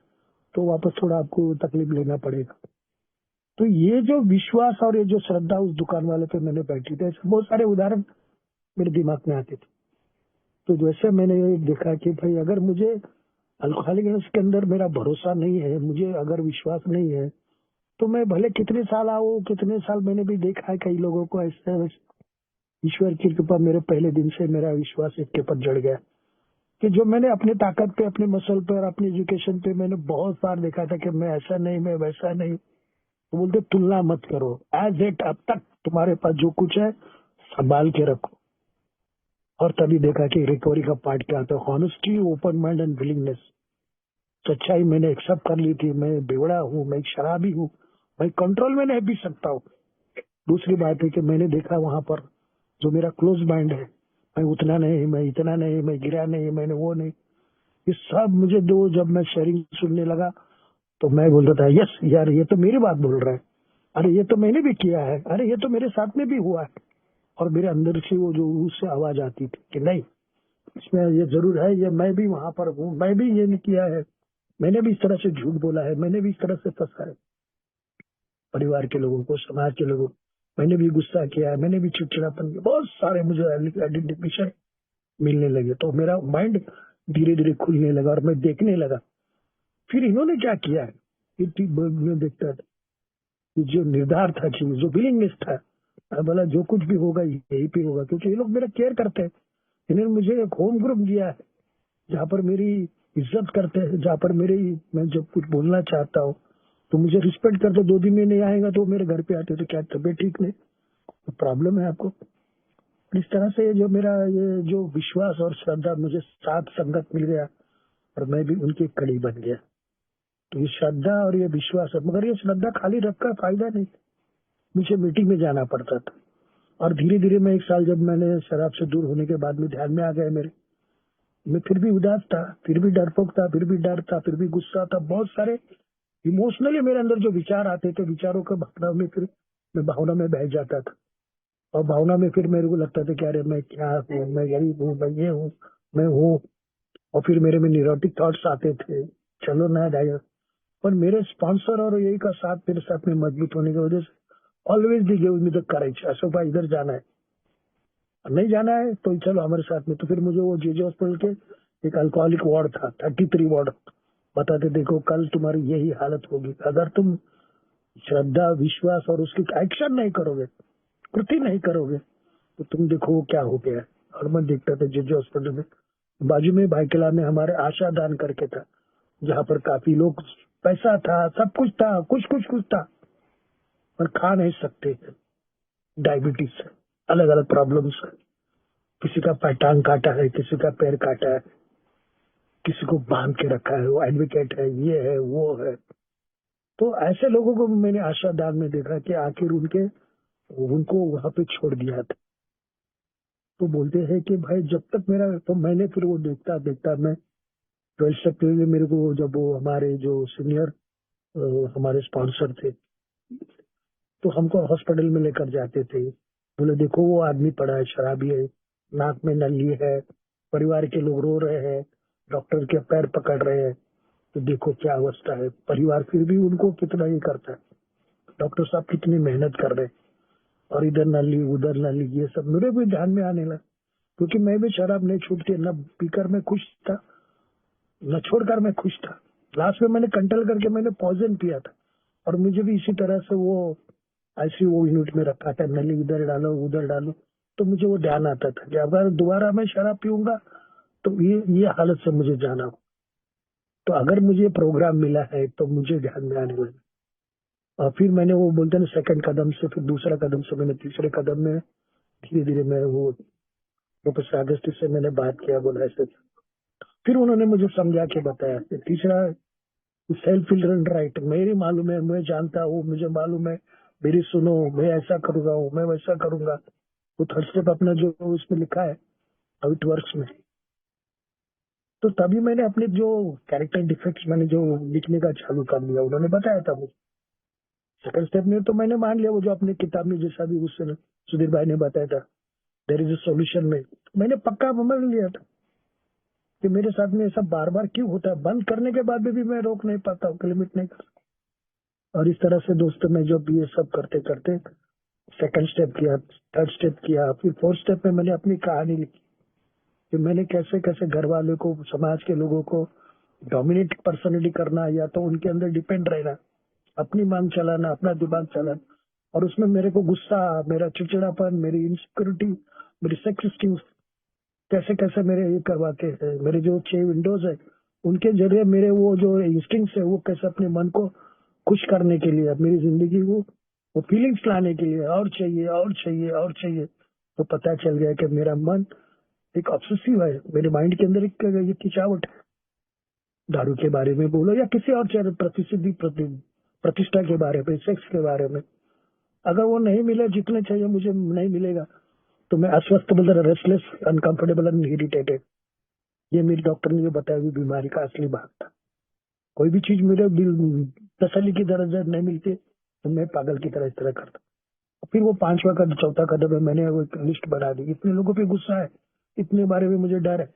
[SPEAKER 1] तो वापस थोड़ा आपको तकलीफ लेना पड़ेगा। तो ये जो विश्वास और ये जो श्रद्धा उस दुकान वाले पे मैंने बैठी थी, ऐसे बहुत सारे उदाहरण मेरे दिमाग में आते थे। तो जैसे मैंने ये देखा कि भाई अगर मुझे अल्कोहलिक के अंदर मेरा भरोसा नहीं है, मुझे अगर विश्वास नहीं है, तो मैं भले कितने साल आओ, कितने साल मैंने भी देखा है कई लोगों को ऐसे वैसे। ईश्वर की कृपा, मेरे पहले दिन से मेरा विश्वास एक के ऊपर जड़ गया कि जो मैंने अपने ताकत पे, अपने मसल पे और अपनी एजुकेशन पे मैंने बहुत बार देखा था कि मैं ऐसा नहीं, मैं वैसा नहीं। तो बोलते तुलना मत करो, एज इट अब तक तुम्हारे पास जो कुछ है संभाल के रखो। और तभी देखा कि रिकवरी का पार्ट क्या होता है, honesty, open mind and willingness. सच्चाई मैंने एक्सेप्ट कर ली थी, मैं बेवड़ा हूँ, मैं एक शराबी हूँ, मैं कंट्रोल में नहीं पी सकता हूँ। दूसरी बात है कि मैंने देखा वहां पर जो मेरा क्लोज माइंड है, मैं उतना नहीं, मैं इतना नहीं, मैं गिरा नहीं, मैंने वो नहीं, ये सब मुझे दो। जब मैं शेयरिंग सुनने लगा तो मैं बोलता था यस यार, ये तो मेरी बात बोल रहा है, अरे ये तो मैंने भी किया है, अरे ये तो मेरे साथ में भी हुआ है। और मेरे अंदर से वो जो उससे आवाज आती थी कि नहीं, इसमें ये जरूर है, ये मैं भी वहां पर हूँ, मैं भी ये नहीं किया है, मैंने भी इस तरह से झूठ बोला है, मैंने भी इस तरह से फंसा है परिवार के लोगों को, समाज के लोगों को, मैंने भी गुस्सा किया है, मैंने भी चिड़चिड़ापन किया, बहुत सारे मुझे आइडेंटिफिकेशन मिलने लगे। तो मेरा माइंड धीरे धीरे खुलने लगा और मैं देखने लगा। फिर इन्होंने क्या किया है, मैं देखता था कि जो निर्धार था, चीज जो विलिंगनेस था, मैं बोला जो कुछ भी होगा यही पे होगा, क्योंकि ये लोग मेरा केयर करते हैं। इन्होंने मुझे एक होम ग्रुप दिया है जहाँ पर मेरी इज्जत करते हैं, जहाँ पर मेरी, मैं जब कुछ बोलना चाहता हूँ तो मुझे रिस्पेक्ट करते। 2 दिन में नहीं आएगा तो मेरे घर पे आते, तो क्या तबीयत ठीक नहीं, प्रॉब्लम है आपको? इस तरह से जो मेरा ये जो विश्वास और श्रद्धा, मुझे साथ संगत मिल गया और मैं भी उनकी कड़ी बन गया। तो ये श्रद्धा और ये विश्वास है, मगर ये श्रद्धा खाली रखकर फायदा नहीं, मुझे मीटिंग में जाना पड़ता था। और धीरे धीरे मैं 1 साल जब मैंने शराब से दूर होने के बाद में ध्यान में आ गया मेरे, मैं फिर भी उदास था, फिर भी डरपोक था, फिर भी डर था, फिर भी गुस्सा था, बहुत सारे इमोशनली मेरे अंदर जो विचार आते थे, विचारों के भावना में फिर मैं भावना में बह जाता था। और भावना में फिर मेरे को लगता था कि अरे मैं क्या हूँ, मैं गरीब हूँ, मैं ये हूँ, मैं हूँ। और फिर मेरे में न्यूरोटिक थॉट्स आते थे, चलो ना जाए। पर मेरे स्पॉन्सर और यही का साथ मेरे साथ में मजबूत होने की वजह से always the give me the courage, Ashok भाई इधर जाना है, नहीं जाना है तो चलो हमारे साथ में। तो फिर मुझे वो जेजे हॉस्पिटल के एक अल्कोहलिक वार्ड था, 33 वार्ड, बताते देखो कल तुम्हारी यही हालत होगी अगर तुम श्रद्धा, विश्वास और उसकी एक्शन नहीं करोगे, कृति नहीं करोगे, तो तुम देखो वो क्या हो गया है। और मैं देखता था जेजे हॉस्पिटल में, बाजू में भाईकिला में हमारे आशा दान करके था, जहाँ पर काफी लोग, पैसा था, सब कुछ था, कुछ था, पर खा नहीं सकते, डायबिटीज है, अलग अलग प्रॉब्लम्स है, किसी का टांग काटा है, किसी का पैर काटा है, किसी को बांध के रखा है, वो एडवोकेट है, ये है, वो है। तो ऐसे लोगों को मैंने आशा दान में देखा कि आखिर उनको वहां पे छोड़ दिया था। तो बोलते हैं कि भाई जब तक मेरा, तो मैंने फिर वो देखता देखता मैं 12 सेक्टर में मेरे को, जब वो हमारे जो सीनियर हमारे स्पॉन्सर थे, तो हमको हॉस्पिटल में लेकर जाते थे, बोले देखो वो आदमी पड़ा है, शराबी है, नाक में नली है, परिवार के लोग रो रहे हैं, डॉक्टर के पैर पकड़ रहे हैं, तो देखो क्या अवस्था है। परिवार फिर भी उनको कितना ही करता है, डॉक्टर साहब कितनी मेहनत कर रहे हैं, और इधर नली उधर नली, ये सब मेरे भी ध्यान में आने लगा। क्योंकि मैं भी शराब नहीं छूटती, न पीकर मैं खुश था, न छोड़कर मैं खुश था। लास्ट में मैंने कंट्रोल करके मैंने पॉइजन पिया था, और मुझे भी इसी तरह से वो आईसीयू यूनिट में रखा था, नली इधर डालो उधर डालो। तो मुझे वो ध्यान आता था कि अगर दोबारा मैं शराब पीऊंगा तो ये हालत से मुझे जाना हो। तो अगर मुझे प्रोग्राम मिला है तो मुझे ध्यान में आने लगा। और फिर मैंने वो बोलते हैं सेकंड कदम से, फिर दूसरा कदम से, मैंने तीसरे कदम में धीरे धीरे मैं वो प्रोफेसर अगस्ती से मैंने बात किया, बोला ऐसे। फिर उन्होंने मुझे समझा के बताया कि तीसरा सेल्फ चिल्ड्रन राइट, मेरी मालूम है, मैं जानता हूँ, मुझे मालूम है, मेरी सुनो, मैं ऐसा करूंगा, मैं वैसा करूंगा। वो थर्ड स्टेप अपना जो उसमें लिखा है, हाउ इट वर्क्स में। तो तभी मैंने अपने जो कैरेक्टर डिफेक्ट्स मैंने जो लिखने का चालू कर दिया, उन्होंने बताया था मुझे। सेकंड स्टेप में तो मैंने मान लिया, वो जो अपनी किताब में जैसा भी उससे सुधीर भाई ने बताया था, देयर इज अ सॉल्यूशन में, मैंने पक्का समझ लिया था कि मेरे साथ में ऐसा बार बार क्यों होता है। बंद करने के बाद भी मैं रोक नहीं पाता हूँ, लिमिट नहीं कर। और इस तरह से दोस्तों में जब ये सब करते करते सेकंड स्टेप किया, थर्ड स्टेप किया, फिर फोर्थ स्टेप में मैंने अपनी कहानी लिखी कि मैंने कैसे कैसे घर वाले को, समाज के लोगों को डोमिनेट पर्सनैलिटी करना, या तो उनके अंदर डिपेंड रहना, अपनी मांग चलाना, अपना दिमाग चलाना। और उसमें मेरे को गुस्सा, मेरा चिड़चिड़ापन, मेरी इनसिक्योरिटी, मेरी सेक्स इंस्टिंक्ट कैसे कैसे मेरे ये करवाते हैं, मेरे जो 6 विंडोज है उनके जरिए मेरे वो जो इंस्टिंक्ट्स है वो कैसे अपने मन को खुश करने के लिए, मेरी जिंदगी वो फीलिंग्स लाने के लिए और चाहिए और चाहिए और चाहिए। तो पता चल गया कि मेरा मन एक ऑब्सेसिव है, मेरे माइंड के अंदर एक ये खिंचावट है। दारू के बारे में बोलो या किसी और चीज, प्रतिष्ठित प्रतिष्ठा के बारे में, सेक्स के बारे में, अगर वो नहीं मिले जितने चाहिए मुझे नहीं मिलेगा तो मैं अस्वस्थ, मतलब रेस्टलेस, अनकंफर्टेबल एंड इरिटेटेड। ये मेरी डॉक्टर ने जो बताया हुई बीमारी का असली भाग था। कोई भी चीज मेरे दिल तसल्ली की तरह नहीं मिलती तो मैं पागल की तरह इस तरह करता। फिर वो पांचवा कदम, चौथा कदम है, मैंने वो एक लिस्ट बना दी। इतने लोगों पे गुस्सा है, इतने बारे में मुझे डर है,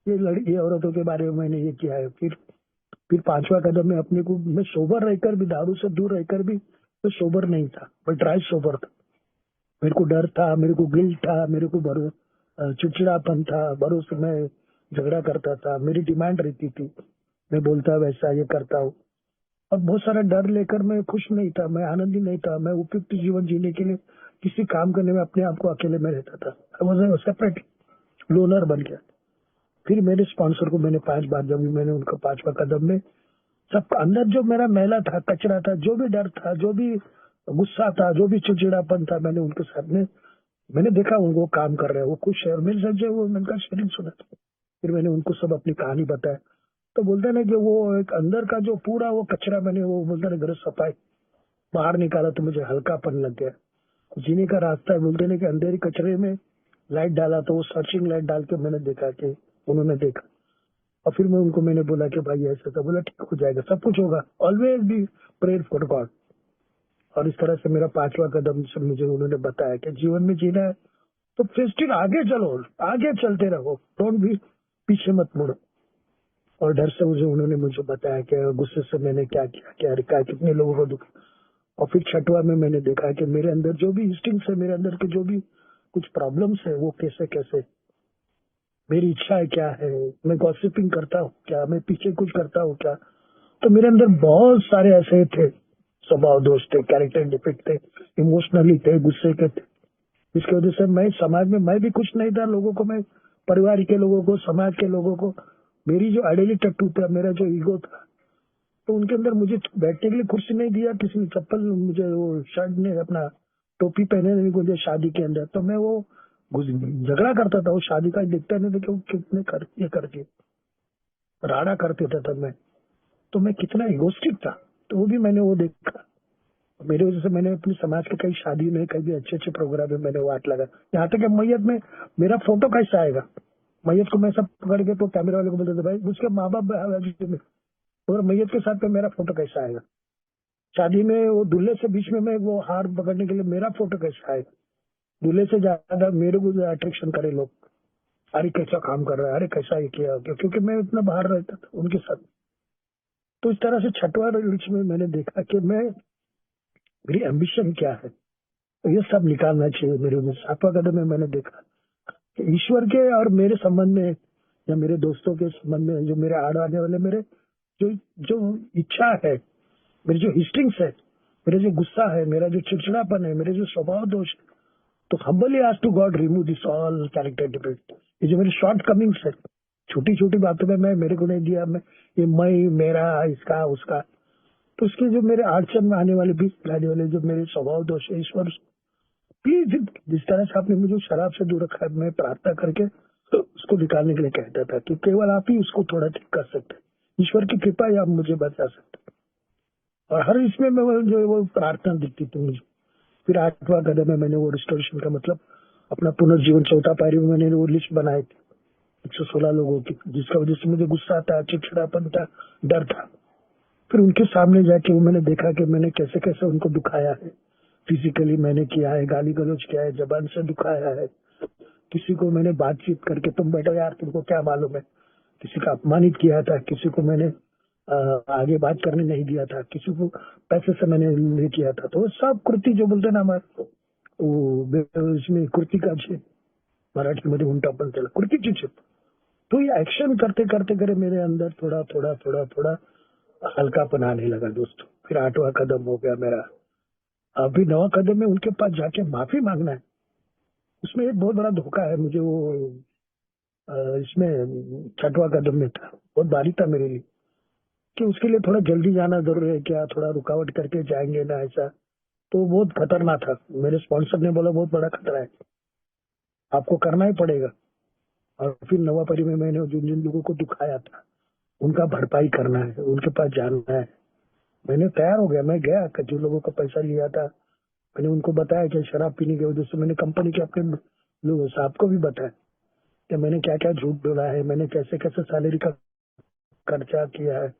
[SPEAKER 1] ये लड़की औरतों के बारे में मैंने ये किया है। फिर पांचवा कदम में अपने को, मैं सोबर रहकर भी, दारू से दूर रहकर भी मैं सोबर नहीं था, मैं ड्राई सोबर था। मेरे को डर था, मेरे को गिल्ट था, मेरे को चिड़चिड़ापन था, भरोसे में झगड़ा करता था, मेरी डिमांड रहती थी, मैं बोलता वैसा ये करता हूँ। और बहुत सारा डर लेकर मैं खुश नहीं था, मैं आनंदी नहीं था, मैं उपयुक्त जीवन जीने के लिए किसी काम करने में अपने आप को अकेले में रहता था। आई वाज सेपरेट, लोनर बन गया। फिर मेरे स्पॉन्सर को मैंने 5 बार, जब भी मैंने उनका 5वां कदम में, सब अंदर जो मेरा मैला था, कचरा था, जो भी डर था, जो भी गुस्सा था, जो भी चिड़चिड़ापन था, मैंने उनके साथ में, मैंने देखा उनको काम कर रहे हैं, वो खुश है, और मेरे साथ जो वो उनका शेयरिंग सुना था। फिर मैंने उनको सब अपनी कहानी बताया। तो बोलते ना कि वो एक अंदर का जो पूरा वो कचरा मैंने, वो बोलते ना घर सफाई बाहर निकाला तो मुझे हल्कापन लग गया। जीने का रास्ता है, बोलते ना कि अंधेरी कचरे में लाइट डाला, तो वो सर्चिंग लाइट डाल के मैंने देखा कि उन्होंने देखा। और फिर मैं उनको मैंने बोला कि भाई ऐसा था, बोला ठीक हो जाएगा, सब कुछ होगा, always be prayer for God. और इस तरह से मेरा 5वां कदम से मुझे उन्होंने बताया कि जीवन में जीना है तो फिर आगे चलो, आगे चलते रहो, डोंट भी, पीछे मत मुड़ो। और डर से उन्होंने मुझे बताया कि गुस्से से मैंने क्या किया, क्या रखा, कितने लोगों को दुख। और फिर छठवा में मैंने देखा कि मेरे अंदर जो भी इंस्टिंक्ट्स है, मेरे अंदर के जो भी कुछ प्रॉब्लम्स है, वो कैसे कैसे, मेरी इच्छाएं क्या है, मैं गॉसिपिंग करता हूँ क्या, मैं पीछे कुछ करता हूँ क्या। तो मेरे अंदर बहुत सारे ऐसे थे, स्वभाव दोष थे, कैरेक्टर डिफेक्ट थे, इमोशनली थे, गुस्से के थे, जिसकी वजह से मैं समाज में, मैं भी कुछ नहीं था, लोगों को मैं, परिवार के लोगों को, समाज के लोगों को, मेरी जो आइडियली टट्टू था, मेरा जो ईगो था, तो उनके अंदर मुझे बैठने के लिए कुर्सी नहीं दिया, किसी ने चप्पल, मुझे वो शर्ट ने अपना टोपी पहने नहीं मुझे शादी के अंदर, तो मैं वो झगड़ा करता था, वो शादी का देखता नहीं था कि वो कितने ये करके राड़ा करते थे तब मैं, तो मैं कितना इगोस्टिक था। तो वो भी मैंने वो देखा। मेरी वजह से मैंने अपनी समाज के कई शादी में, कई भी अच्छे अच्छे प्रोग्राम में मैंने वाट लगा। यहाँ तक कि मैयत में मेरा फोटो कैसा आएगा, मैयत को मैं सब पकड़ के तो कैमरे वाले को बोलते थे, भाई उसके माँ बाप में, और मैयत के साथ में मेरा फोटो कैसा आएगा। शादी में वो दूल्हे से बीच में मैं वो हार पकड़ने के लिए मेरा फोटो कैसा आएगा। दूल्हे से ज्यादा मेरे को अट्रैक्शन करे लोग, अरे कैसा काम कर रहा है, अरे कैसा ये किया, क्योंकि मैं इतना बाहर रहता था उनके साथ। तो इस तरह से छठवां रिलीज में मैंने देखा कि मेरी एम्बिशन क्या है, तो ये सब निकालना चाहिए मेरे में। सातवां कदम में मैंने देखा कि ईश्वर के और मेरे संबंध में या मेरे दोस्तों के संबंध में, जो मेरे आड़ आने वाले मेरे जो जो इच्छा है, मेरी जो हिस्ट्रिंग्स है, मेरा जो गुस्सा है, मेरा जो चिड़चिड़ापन है, मेरे जो स्वभाव दोष है, तो humbly ask to God remove this all character defect. ये जो मेरी शॉर्ट कमिंग्स है, छोटी छोटी बातों में मैं मेरे को नहीं दिया, मैं मेरा इसका उसका, तो उसके जो मेरे अड़चन में आने वाले, बीच लाने वाले जो मेरे स्वभाव दोष है, ईश्वर प्लीज जिस तरह से आपने मुझे शराब से दूर रखा है, मैं प्रार्थना करके तो उसको निकालने के लिए कहता था कि केवल आप ही उसको थोड़ा ठीक कर सकते हैं, ईश्वर की कृपा ही आप मुझे बचा सकते हैं। और हर इसमें मैं जो है वो प्रार्थना दिखती थी मुझे। फिर आठवां कदम में मैंने वो रिस्टोरेशन का मतलब अपना पुनर्जीवन, चौथा पारी में मैंने वो लिस्ट बनाई थी 116 लोगों की, जिसका वजह से मुझे गुस्सा था, चिड़चिड़ापन था, डर था। फिर उनके सामने जाके वो मैंने देखा कि मैंने कैसे कैसे उनको दुखाया है, फिजिकली मैंने किया है, गाली गलौज किया है, जबान से दुखाया है, किसी को मैंने बातचीत करके तुम बैठो यार तुमको क्या मालूम है, किसी का अपमानित किया था, किसी को मैंने आगे बात करने नहीं दिया था, किसी को पैसे से मैंने ले किया था। तो वो सब कृति जो बोलते ना हमारे, वो इसमें कृति का छेद, मराठी मध्ये उलटा पण त्याला कृतीची छेद। तो ये एक्शन करते करते करे मेरे अंदर थोड़ा थोड़ा थोड़ा थोड़ा हल्कापन आने लगा दोस्तों। फिर आठवां कदम हो गया मेरा। अभी नवा कदम में उनके पास जाके माफी मांगना है। उसमें एक बहुत बड़ा धोखा है मुझे, वो इसमें छठवां कदम में था, बहुत भारी था मेरे लिए कि उसके लिए थोड़ा जल्दी जाना जरूरी है क्या, थोड़ा रुकावट करके जाएंगे ना ऐसा, तो बहुत खतरनाक था। मेरे स्पॉन्सर ने बोला बहुत बड़ा खतरा है, आपको करना ही पड़ेगा। और फिर नवापरी में मैंने जिन जिन लोगों को दुखाया था उनका भरपाई करना है, उनके पास जाना है। मैंने तैयार हो गया, मैं गया, जो लोगों का पैसा लिया था मैंने उनको बताया कि शराब पीने की वजह से, मैंने कंपनी के अपने लोगों साहब को भी बताया कि मैंने क्या क्या झूठ बोला है, मैंने कैसे कैसे सैलरी का खर्चा किया है,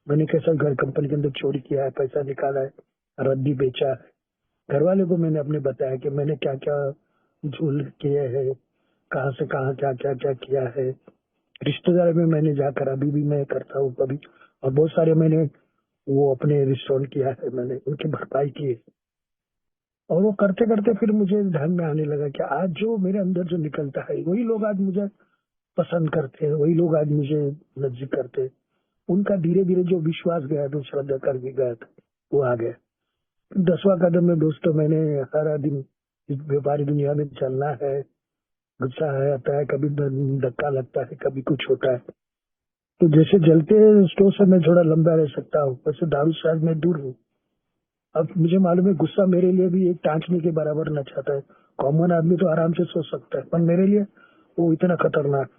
[SPEAKER 1] मैंने कैसा घर कंपनी के अंदर चोरी किया है, पैसा निकाला है, रद्दी बेचा है। घर वाले को मैंने अपने बताया कि मैंने क्या क्या झूठ किए हैं, कहाँ से कहाँ क्या क्या क्या किया है। रिश्तेदार में मैंने जाकर अभी भी मैं करता हूँ कभी, और बहुत सारे मैंने वो अपने रिस्टोरेंट किया है, मैंने उनकी भरपाई की है। और वो करते करते फिर मुझे ध्यान में आने लगा कि आज जो मेरे अंदर जो निकलता है वही लोग आज मुझे पसंद करते हैं, वही लोग आज मुझे नजदीक करते हैं। उनका धीरे धीरे जो विश्वास गया, जो श्रद्धा कर भी गया था, वो आ गया। 10वां कदम में दोस्तों मैंने सारा दिन इस व्यापारी दुनिया में चलना है, गुस्सा आता है, कभी धक्का लगता है, कभी कुछ होता है। तो जैसे जलते स्टोव से मैं थोड़ा लंबा रह सकता हूँ, वैसे दारू से आज मैं दूर हूँ। अब मुझे मालूम है गुस्सा मेरे लिए भी एक टांचने के बराबर नचाता है। कॉमन आदमी तो आराम से सोच सकता है, पर मेरे लिए वो इतना खतरनाक।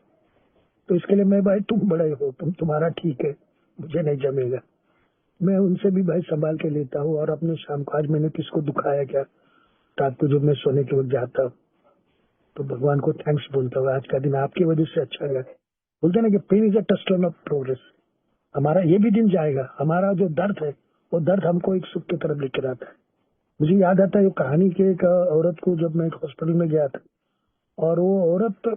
[SPEAKER 1] तो इसके लिए मैं, भाई तुम बड़े हो, तुम्हारा ठीक है, मुझे नहीं जमेगा। मैं उनसे भी भाई संभाल के लेता हूँ। और अपने शाम को आज मैंने किसको दुखाया क्या, रात को जब मैं सोने के वक्त जाता हूँ तो भगवान को थैंक्स बोलता हूँ, आज का दिन आपकी वजह से अच्छा गया। बोलते ना कि pain is a touchstone of progress. हमारा ये भी दिन जाएगा, हमारा जो दर्द है वो दर्द हमको एक सुख की तरफ लेकर आता है। मुझे याद आता है वो कहानी के एक औरत को, जब मैं एक हॉस्पिटल में गया था और वो औरत,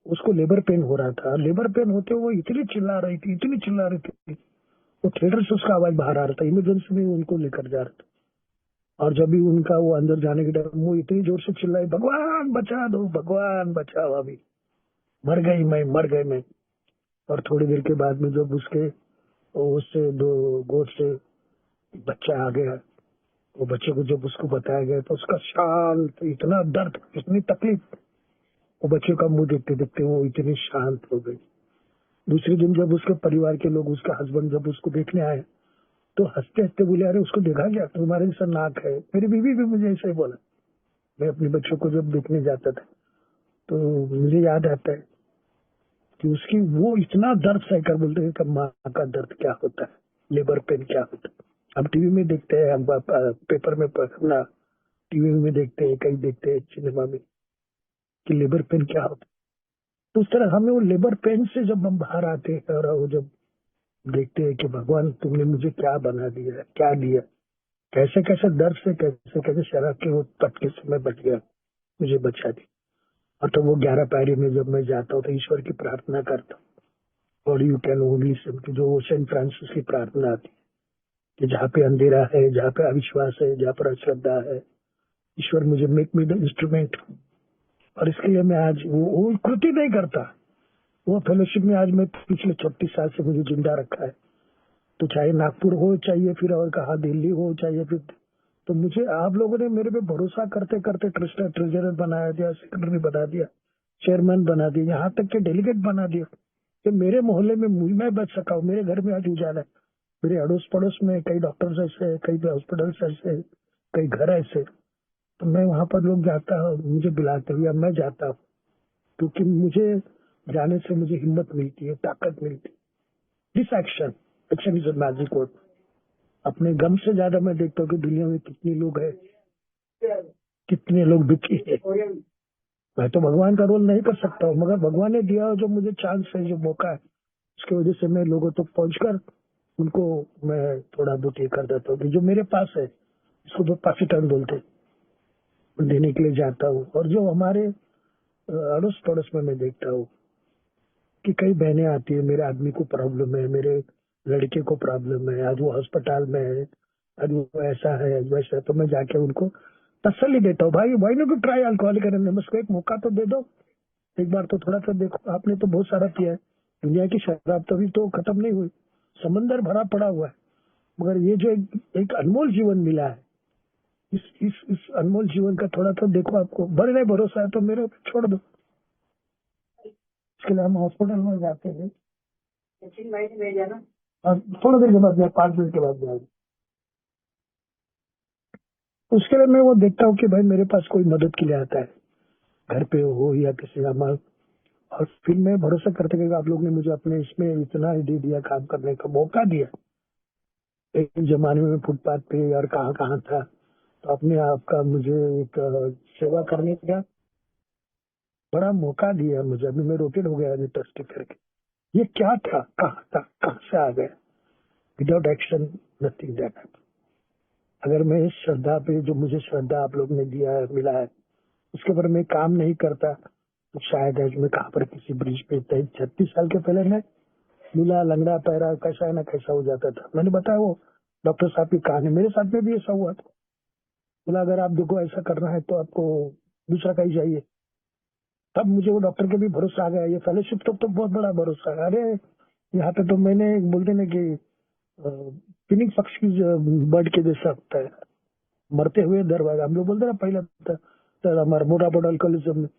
[SPEAKER 1] उसको लेबर पेन हो रहा था। लेबर पेन होते वो इतनी चिल्ला रही थी, इतनी चिल्ला रही थी, वो थिएटर से उसका आवाज बाहर आ रहा था। इमरजेंसी में उनको लेकर जा रहा था, और जब भी उनका वो अंदर जाने के टाइम वो इतनी जोर से चिल्लाई, भगवान बचा दो, भगवान बचाओ, अभी मर गई मैं, मर गई मैं। और थोड़ी देर के बाद में जब उसके उससे दो गोद से बच्चा आ गया, वो बच्चे को जब उसको बताया गया तो उसका शांत, इतना दर्द, इतनी तकलीफ, वो बच्चे का मुंह देखते देखते वो इतनी शांत हो गई। दूसरे दिन जब उसके परिवार के लोग, उसका हस्बैंड जब उसको देखने आए तो हंसते हंसते बोले, अरे उसको देखा क्या, तुम्हारे जैसा नाक है। मेरी बीवी भी मुझे ऐसे ही बोला। मैं अपने बच्चों को जब देखने जाता था तो मुझे याद आता है कि उसकी वो इतना दर्द सहकर बोलते हैं कि माँ का दर्द क्या होता है, लेबर पेन क्या होता है। हम टीवी में देखते हैं, हम पेपर में पढ़ना, टीवी में देखते हैं, कहीं देखते हैं सिनेमा में कि लेबर पेन क्या होता है। तो उस तरह हमें वो लेबर पेन से जब हम बाहर आते हैं और वो जब देखते हैं कि भगवान तुमने मुझे क्या बना दिया है, क्या दिया, कैसे कैसे दर्द से, कैसे कैसे शराब के वो पटके से मैं बच गया, मुझे बचा दी। और तो वो 11 पैरी में जब मैं जाता हूँ तो ईश्वर की प्रार्थना करता हूँ, और यू कैन ओनली सिम, जो सेंट फ्रांसिस की प्रार्थना आती है कि जहाँ पे अंधेरा है, जहाँ पे अविश्वास है, जहाँ पर अश्रद्धा है, ईश्वर मुझे मेक मी द इंस्ट्रूमेंट। और इसके लिए मैं आज वो कृति नहीं करता। वो फेलोशिप में आज मैं पिछले 36 साल से मुझे जिंदा रखा है। तो चाहे नागपुर हो, चाहिए फिर और कहा दिल्ली हो, चाहिए फिर, तो मुझे आप लोगों ने मेरे पे भरोसा करते करते ट्रेजरर बनाया दिया, सेक्रेटरी बना दिया, चेयरमैन बना दिया, यहाँ तक के डेलीगेट बना दिया कि मेरे मोहल्ले में मैं बच सका हूँ। मेरे घर में आज उजाला है, मेरे अड़ोस पड़ोस में कई डॉक्टर्स ऐसे, कई हॉस्पिटल्स ऐसे, कई घर ऐसे। तो मैं वहां पर लोग जाता हूँ, मुझे बुलाते हुए मैं जाता हूँ, क्योंकि मुझे जाने से मुझे हिम्मत मिलती है, ताकत मिलती है। This action is a magic word. अपने गम से ज्यादा मैं देखता हूँ कि दुनिया में कितने लोग हैं, कितने लोग दुखी है। मैं तो भगवान का रोल नहीं कर सकता हूँ, मगर भगवान ने दिया जो मुझे चांस है, जो मौका है, उसकी वजह से मैं लोगों तक पहुंचकर उनको मैं थोड़ा बहुत ये कर देता हूँ कि जो मेरे पास है, इसको तो पाकिस्तान बोलते हैं, देने के लिए जाता हूँ। और जो हमारे अड़ोस पड़ोस में मैं देखता हूँ कि कई बहनें आती है, मेरे आदमी को प्रॉब्लम है, मेरे लड़के को प्रॉब्लम है, आज वो अस्पताल में है, आज वो ऐसा है, आज वैसा है, तो मैं जाके उनको तसल्ली देता हूँ। भाई why not to try alcoholic anonymous, को एक मौका तो दे दो, एक बार तो थोड़ा सा देखो। आपने तो बहुत सारा किया है, दुनिया की शराब तो अभी तो खत्म नहीं हुई, समंदर भरा पड़ा हुआ है, मगर ये जो एक अनमोल जीवन मिला है, इस अनमोल जीवन का थोड़ा तो देखो। आपको बड़े नहीं भरोसा है तो मेरे ऊपर छोड़ दो। इसके लिए हम हॉस्पिटल में जाते हैं, और थोड़ी देर के बाद 5 मिनट के बाद जाएंगे। उसके लिए मैं वो देखता हूँ कि भाई मेरे पास कोई मदद के लिए आता है, घर पे हो या किसी का, और फिर मैं भरोसा करते कि आप लोग ने मुझे अपने इसमें इतना ही दे दिया, काम करने का मौका दिया। एक जमाने में फुटपाथ पे और कहाँ कहाँ था, तो अपने आप का मुझे एक सेवा करने का बड़ा मौका दिया मुझे। अभी मैं रोटेट हो गया ट्रस्टी करके। ये क्या था, कहाँ से आ गया? Without action nothing that happened. अगर मैं इस श्रद्धा पे, जो मुझे श्रद्धा आप लोग ने दिया है, मिला है, उसके ऊपर मैं काम नहीं करता तो शायद आज मैं कहाँ पर किसी ब्रिज पे 36 साल के पहले मैं लूला लंगड़ा पैरा कैसा ना कैसा हो जाता था। मैंने बताया वो डॉक्टर साहब की कहानी, मेरे साथ में भी ऐसा हुआ था। बोला अगर आप देखो ऐसा करना है तो आपको दूसरा कहीं जाइए। तब मुझे वो डॉक्टर के भी भरोसा आ गया। ये फेलोशिप तो बहुत बड़ा भरोसा है। अरे यहाँ पे तो मैंने बोलते ना कि फिनिक्स पक्ष की बर्ड के जैसा होता है, मरते हुए दरवाजा। हम लोग बोलते ना पहले हमारा मोटा मोटा अल्कोहलिज्म में,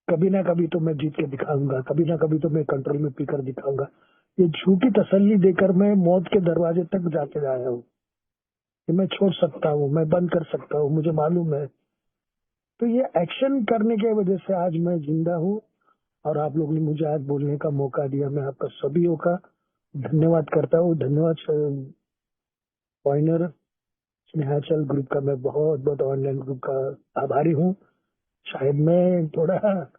[SPEAKER 1] कभी ना कभी तो मैं जीत के दिखाऊंगा, कभी ना कभी तो मैं कंट्रोल में पीकर दिखाऊंगा। ये झूठी तसल्ली देकर मैं मौत के दरवाजे तक जाके आया हूँ कि मैं छोड़ सकता हूँ, मैं बंद कर सकता हूँ, मुझे मालूम है। तो ये एक्शन करने की वजह से आज मैं जिंदा हूँ, और आप लोगों ने मुझे आज बोलने का मौका दिया। मैं आपका सभी का धन्यवाद करता हूँ। धन्यवाद पॉइनर स्नेहाचल ग्रुप का, मैं बहुत बहुत ऑनलाइन ग्रुप का आभारी हूँ। शायद मैं थोड़ा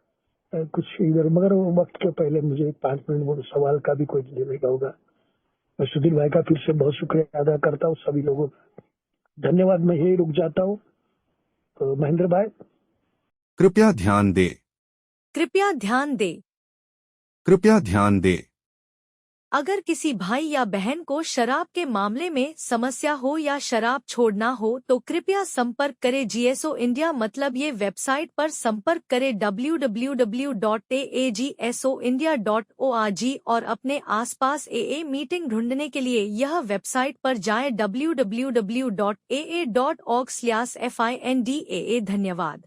[SPEAKER 1] कुछ इधर, मगर वो वक्त के पहले मुझे 5 मिनट वो सवाल का भी कोई देने का होगा। मैं सुधीर भाई का फिर से बहुत शुक्रिया अदा करता हूँ, सभी लोगों का धन्यवाद। मैं यही रुक जाता हूँ। तो महेंद्र भाई
[SPEAKER 3] कृपया ध्यान दे,
[SPEAKER 4] कृपया ध्यान दे।
[SPEAKER 3] कृपया ध्यान दे।
[SPEAKER 4] अगर किसी भाई या बहन को शराब के मामले में समस्या हो या शराब छोड़ना हो तो कृपया संपर्क करें जीएसओ इंडिया, मतलब ये वेबसाइट पर संपर्क करें www.agsoindia.org, और अपने आसपास एए मीटिंग ढूंढने के लिए यह वेबसाइट पर जाएं www.aa.org/findaa। धन्यवाद।